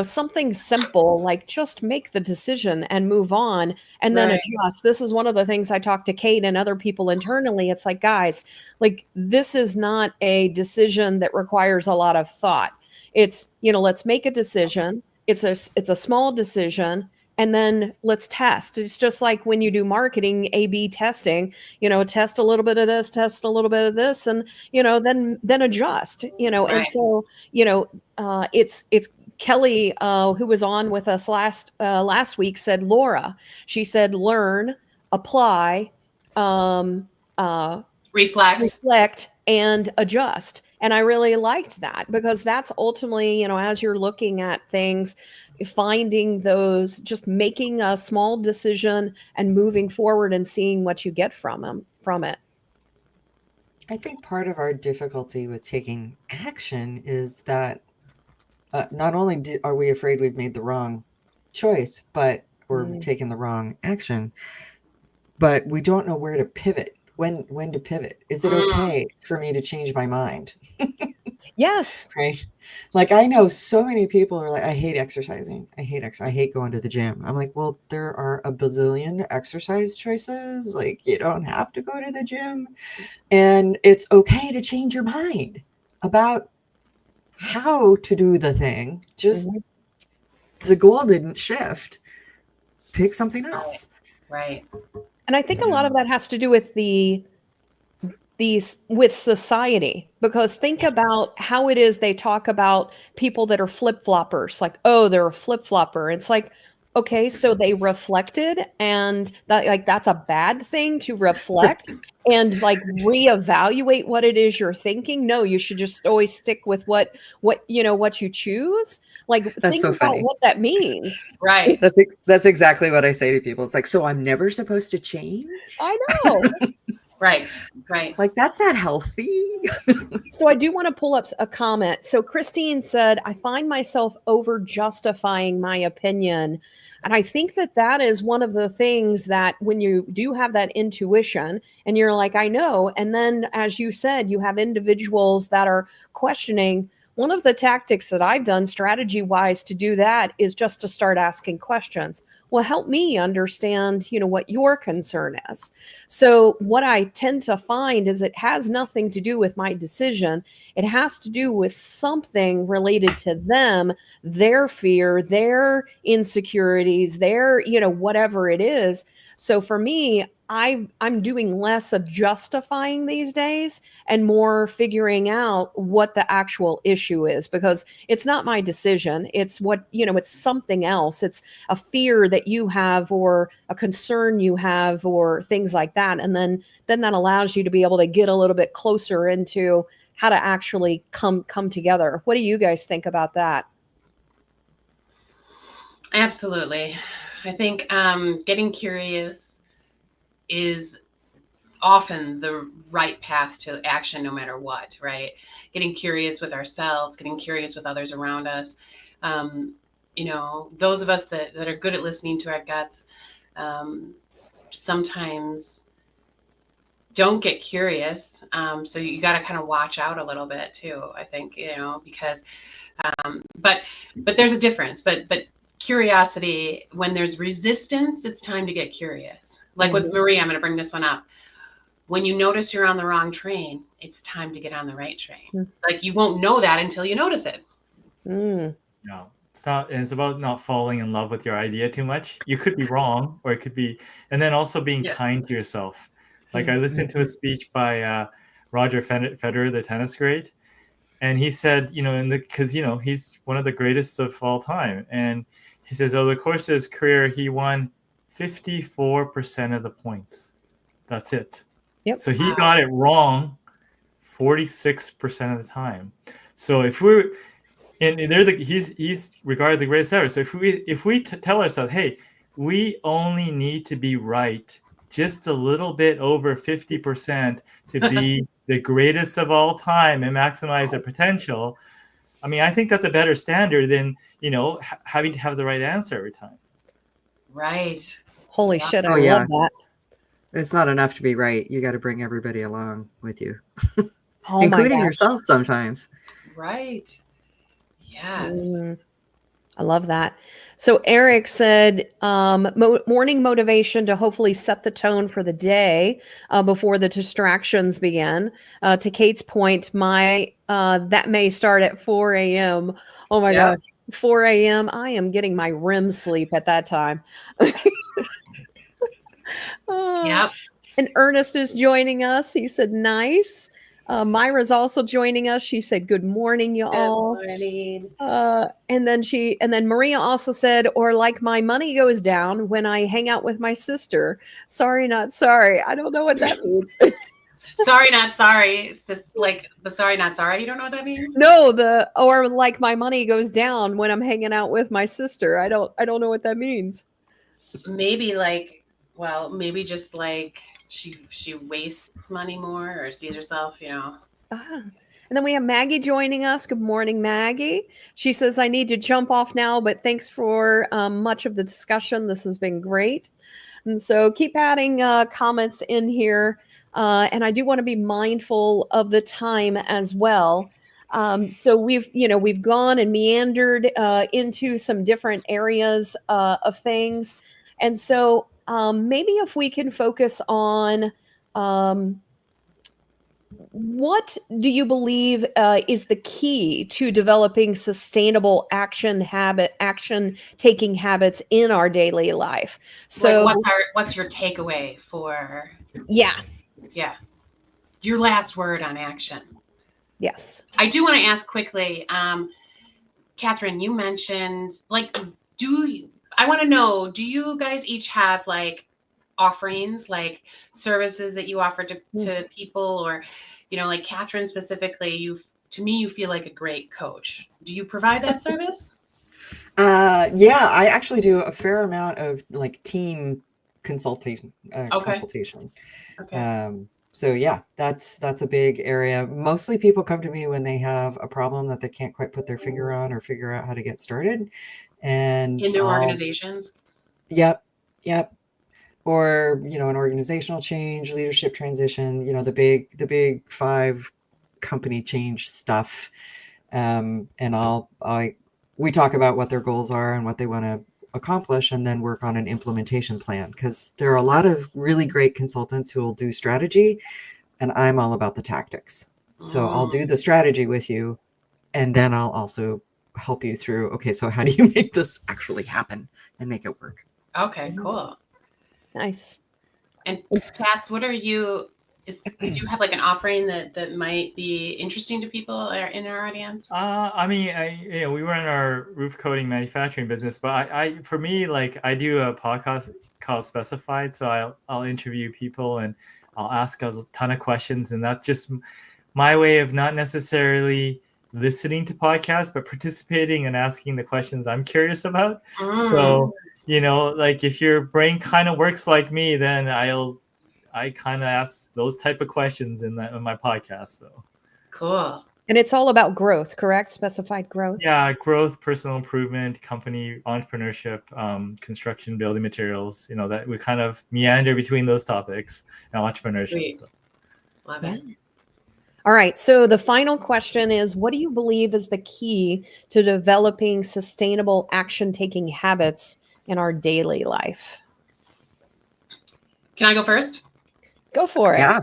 something simple, like just make the decision and move on and then adjust. This is one of the things I talk to Cate and other people internally. It's like, guys, like this is not a decision that requires a lot of thought. It's, let's make a decision. It's a small decision. and then let's test. It's just like when you do marketing, A/B testing, test a little bit of this, test a little bit of this, and, then adjust, and Right. so, it's Kelly, who was on with us last week, said, Laura, she said, learn, apply, reflect, and adjust. And I really liked that, because that's ultimately, as you're looking at things, finding those, just making a small decision and moving forward and seeing what you get from it. I think part of our difficulty with taking action is that not only are we afraid we've made the wrong choice, but we're taking the wrong action, but we don't know where to pivot. When to pivot. Is it okay for me to change my mind? Yes. Right. Like, I know so many people are like, I hate exercising. I hate going to the gym. I'm like, well, there are a bazillion exercise choices. Like, you don't have to go to the gym. And it's okay to change your mind about how to do the thing. Just the goal didn't shift. Pick something else. Right. And I think a lot of that has to do with with society, because think about how it is they talk about people that are flip-floppers, like, oh, they're a flip-flopper. It's like, okay, so they reflected, and that's a bad thing to reflect and like reevaluate what it is you're thinking. No, you should just always stick with what you choose. Like, That's think so about funny. what that means. Right. That's exactly what I say to people. It's like, so I'm never supposed to change? I know. Right. Like, that's not healthy. So I do want to pull up a comment. So Christine said, I find myself over justifying my opinion. And I think that is one of the things that when you do have that intuition and you're like, I know. And then, as you said, you have individuals that are questioning. One of the tactics that I've done strategy wise to do that is just to start asking questions. Well, help me understand, what your concern is. So what I tend to find is it has nothing to do with my decision. It has to do with something related to them, their fear, their insecurities, their, whatever it is. So for me, I'm doing less of justifying these days and more figuring out what the actual issue is, because it's not my decision. It's what, it's something else. It's a fear that you have or a concern you have or things like that. And then that allows you to be able to get a little bit closer into how to actually come together. What do you guys think about that? Absolutely. I think getting curious is often the right path to action, no matter what, right? Getting curious with ourselves, getting curious with others around us. Those of us that are good at listening to our guts sometimes don't get curious. So you got to kind of watch out a little bit too, I think, because, but there's a difference, but curiosity, when there's resistance, it's time to get curious. Like with Marie, I'm going to bring this one up. When you notice you're on the wrong train, it's time to get on the right train. Like, you won't know that until you notice it. No, it's not. And it's about not falling in love with your idea too much. You could be wrong, or it could be, and then also being kind to yourself. Like, I listened to a speech by Roger Federer, the tennis great, and he said, because he's one of the greatest of all time, and he says, over the course of his career, he won 54% of the points. That's it. Yep. So he got it wrong 46% of the time. So if we're he's regarded the greatest ever. So if we tell ourselves, hey, we only need to be right just a little bit over 50% to be the greatest of all time and maximize our potential. I mean, I think that's a better standard than, having to have the right answer every time. Right. Holy shit, I love that. It's not enough to be right. You got to bring everybody along with you, including yourself sometimes. Right. Yes. I love that. So Eric said, morning motivation to hopefully set the tone for the day before the distractions begin. To Kate's point, that may start at 4 a.m. Oh my gosh. 4 a.m. I am getting my REM sleep at that time. Yep. And Ernest is joining us. He said, nice. Myra's also joining us. She said, good morning, you all. Good morning. And then Maria also said, or like my money goes down when I hang out with my sister. Sorry, not sorry. I don't know what that means. Sorry, not sorry. It's just like the sorry, not sorry. You don't know what that means? No, or like my money goes down when I'm hanging out with my sister. I don't know what that means. Maybe like, well, maybe just like she wastes money more or sees herself, And then we have Maggie joining us. Good morning, Maggie. She says, I need to jump off now, but thanks for much of the discussion. This has been great. And so keep adding comments in here. And I do want to be mindful of the time as well. So we've gone and meandered into some different areas of things. And so maybe if we can focus on what do you believe is the key to developing sustainable action taking habits in our daily life? So like what's your takeaway for yeah your last word on action? Yes. I do want to ask quickly, Katherine, you mentioned like I want to know, do you guys each have like offerings, like services that you offer to people, or like Katherine specifically, you feel like a great coach. Do you provide that service? Yeah, I actually do a fair amount of like team consultation. Okay. So yeah, that's a big area. Mostly people come to me when they have a problem that they can't quite put their finger on or figure out how to get started. And in their organizations. Yep. Or, an organizational change, leadership transition, the big 5 company change stuff. And we talk about what their goals are and what they want to accomplish, and then work on an implementation plan, because there are a lot of really great consultants who will do strategy, and I'm all about the tactics. So I'll do the strategy with you, and then I'll also help you through, okay, so how do you make this actually happen and make it work? Okay, cool. Nice. And Tats, what are you? Do you have like an offering that might be interesting to people in our audience? I mean, we run our roof coating manufacturing business, but for me, like I do a podcast called Specified, so I'll interview people and I'll ask a ton of questions, and that's just my way of not necessarily listening to podcasts, but participating and asking the questions I'm curious about. So, like if your brain kind of works like me, then I kind of ask those type of questions in my podcast. So cool. And it's all about growth, correct? Specified growth. Yeah, growth, personal improvement, company entrepreneurship, construction, building materials. That we kind of meander between those topics and entrepreneurship. So. Love it. All right. So the final question is, what do you believe is the key to developing sustainable action-taking habits in our daily life? Can I go first? Go for it. Yeah.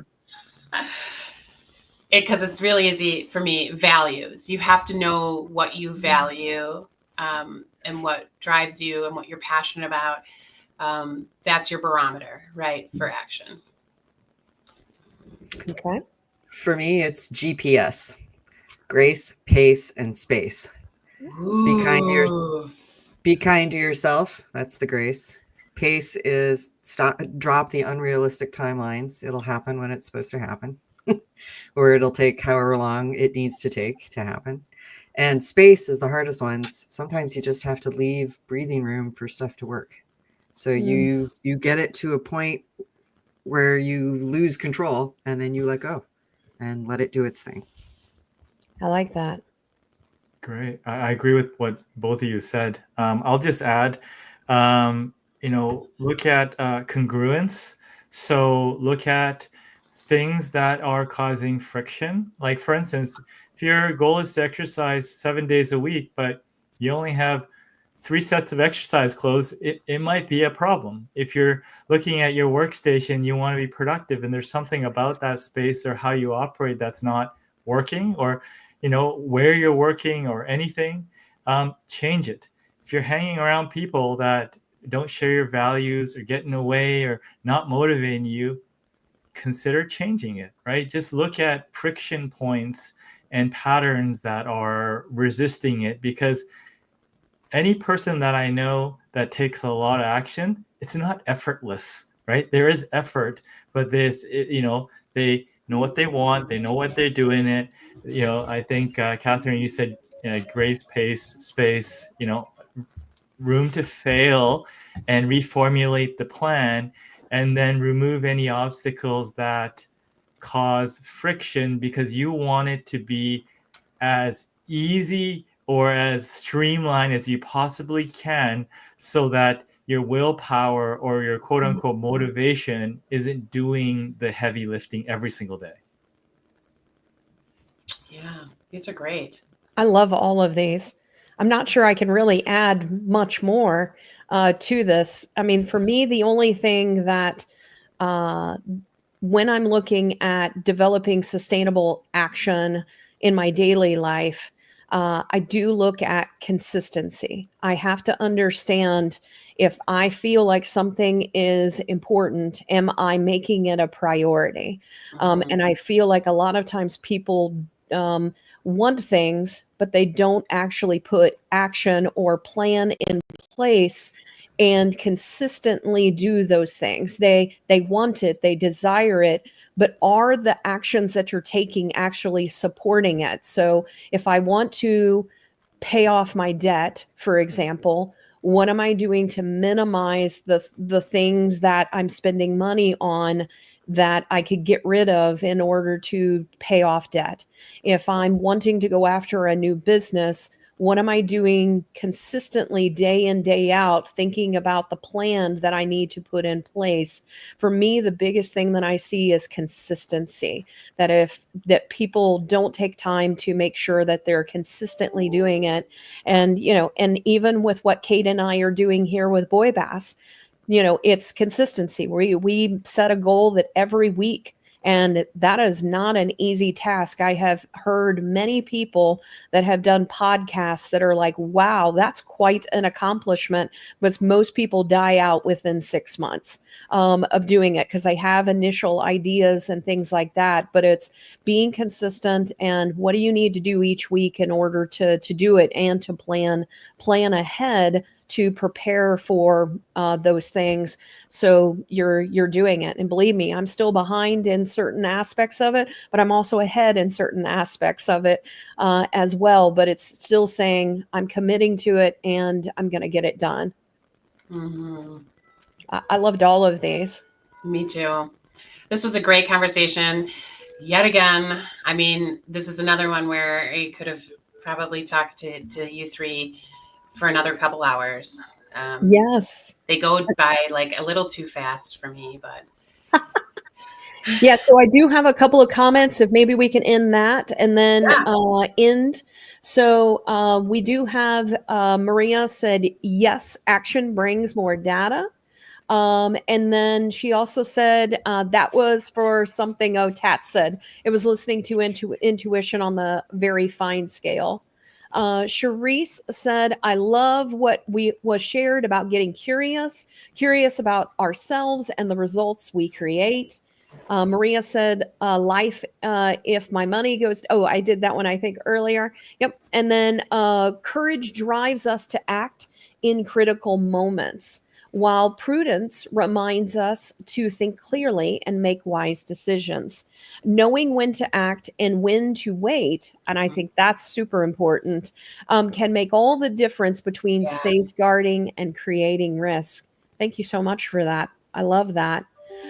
Because it's really easy for me. Values. You have to know what you value and what drives you and what you're passionate about. That's your barometer, right, for action. Okay. For me, it's GPS: grace, pace, and space. Ooh. Be kind to yourself. That's the grace. Pace is drop the unrealistic timelines. It'll happen when it's supposed to happen, or it'll take however long it needs to take to happen. And space is the hardest ones. Sometimes you just have to leave breathing room for stuff to work. So you get it to a point where you lose control, and then you let go and let it do its thing. I like that. Great. I agree with what both of you said. I'll just add, look at congruence. So look at things that are causing friction. Like, for instance, if your goal is to exercise 7 days a week, but you only have 3 sets of exercise clothes, it might be a problem. If you're looking at your workstation, you want to be productive, and there's something about that space or how you operate that's not working, or where you're working or anything, change it. If you're hanging around people that don't share your values or get in the way or not motivating you, consider changing it, right? Just look at friction points and patterns that are resisting it, because any person that I know that takes a lot of action, it's not effortless, right? There is effort, but they know what they want, they know what they're doing it. I think, Katherine, you said, grace, pace, space, room to fail and reformulate the plan, and then remove any obstacles that cause friction, because you want it to be as easy or as streamlined as you possibly can, so that your willpower or your quote unquote motivation isn't doing the heavy lifting every single day. Yeah, these are great. I love all of these. I'm not sure I can really add much more to this. I mean, for me, the only thing that when I'm looking at developing sustainable action in my daily life, I do look at consistency. I have to understand, if I feel like something is important, am I making it a priority? And I feel like a lot of times people want things, but they don't actually put action or plan in place and consistently do those things. They want it, they desire it, but are the actions that you're taking actually supporting it? So if I want to pay off my debt, for example, what am I doing to minimize the things that I'm spending money on that I could get rid of in order to pay off debt? If I'm wanting to go after a new business, what am I doing consistently day in, day out, thinking about the plan that I need to put in place? For me, the biggest thing that I see is consistency. That people don't take time to make sure that they're consistently doing it. And, and even with what Cate and I are doing here with BOYBAS, it's consistency. We set a goal that every week, and that is not an easy task. I have heard many people that have done podcasts that are like, wow, that's quite an accomplishment. But most people die out within 6 months of doing it, because they have initial ideas and things like that. But it's being consistent, and what do you need to do each week in order to do it, and to plan ahead to prepare for those things, so you're doing it. And believe me, I'm still behind in certain aspects of it, but I'm also ahead in certain aspects of it as well. But it's still saying I'm committing to it and I'm going to get it done. Mm-hmm. I loved all of these. Me too. This was a great conversation. Yet again, I mean, this is another one where I could have probably talked to you three for another couple hours. Yes. They go by like a little too fast for me, but. Yeah, so I do have a couple of comments, if maybe we can end that and then end. So we do have Maria said, yes, action brings more data. And then she also said that was for something, Tats said. It was listening to intuition on the very fine scale. Charisse said, I love what was shared about getting curious about ourselves and the results we create. Maria said, life, if my money goes, I did that one, I think, earlier. Yep. And then courage drives us to act in critical moments, while prudence reminds us to think clearly and make wise decisions. Knowing when to act and when to wait, and I think that's super important, can make all the difference between safeguarding and creating risk. Thank you so much for that. I love that.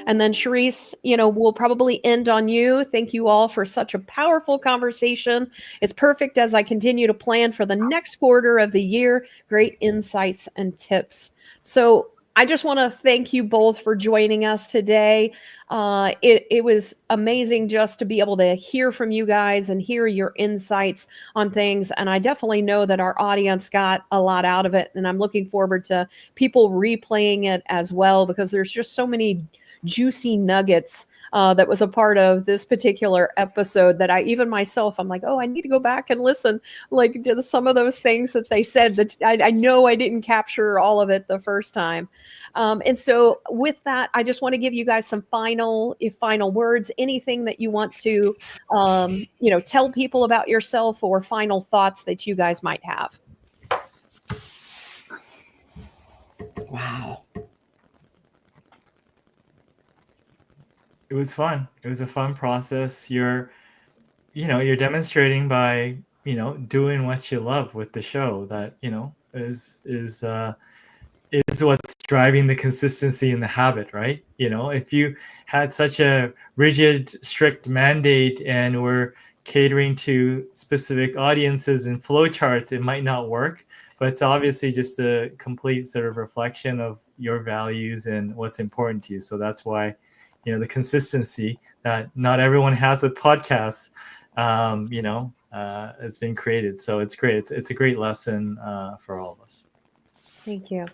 And then Charisse, we'll probably end on you. Thank you all for such a powerful conversation. It's perfect as I continue to plan for the next quarter of the year. Great insights and tips. So I just want to thank you both for joining us today. It was amazing just to be able to hear from you guys and hear your insights on things. And I definitely know that our audience got a lot out of it. And I'm looking forward to people replaying it as well, because there's just so many juicy nuggets that was a part of this particular episode that I even myself, I'm like, oh, I need to go back and listen like to some of those things that they said that I know I didn't capture all of it the first time. And so with that, I just want to give you guys some final words, anything that you want to, tell people about yourself or final thoughts that you guys might have. Wow. It was fun. It was a fun process. You're demonstrating by, doing what you love with the show that, is what's driving the consistency in the habit, right? If you had such a rigid, strict mandate and were catering to specific audiences and flowcharts, it might not work. But it's obviously just a complete sort of reflection of your values and what's important to you. So that's why, the consistency that not everyone has with podcasts, has been created. So it's great. It's a great lesson for all of us. Thank you.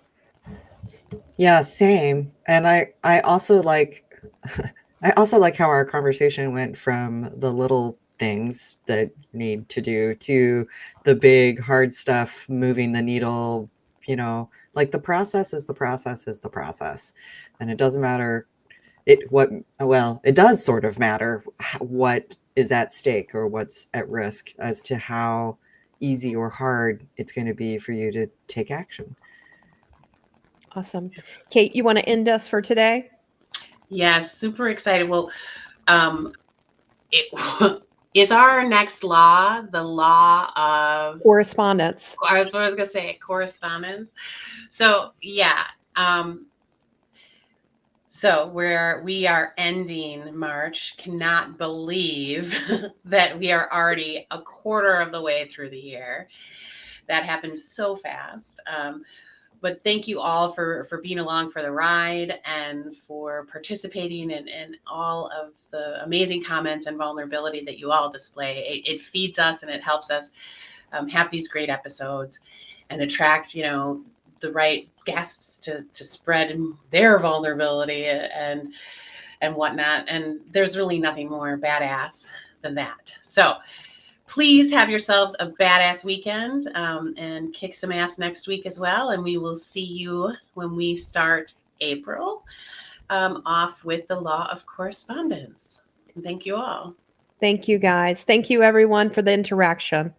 Yeah, same. And I also like how our conversation went from the little things that you need to do to the big hard stuff, moving the needle, like the process is the process is the process. And it doesn't matter it does sort of matter what is at stake or what's at risk as to how easy or hard it's going to be for you to take action. Awesome. Kate, you want to end us for today? Yes, super excited. Well, is our next law the law of correspondence? I was going to say correspondence. So yeah. So we are ending March. Cannot believe that we are already a quarter of the way through the year. That happened so fast. But thank you all for being along for the ride and for participating in all of the amazing comments and vulnerability that you all display. It feeds us and it helps us have these great episodes and attract, the right guests to spread their vulnerability and whatnot. And there's really nothing more badass than that. So please have yourselves a badass weekend and kick some ass next week as well. And we will see you when we start April off with the law of correspondence. And thank you all. Thank you, guys. Thank you, everyone, for the interaction.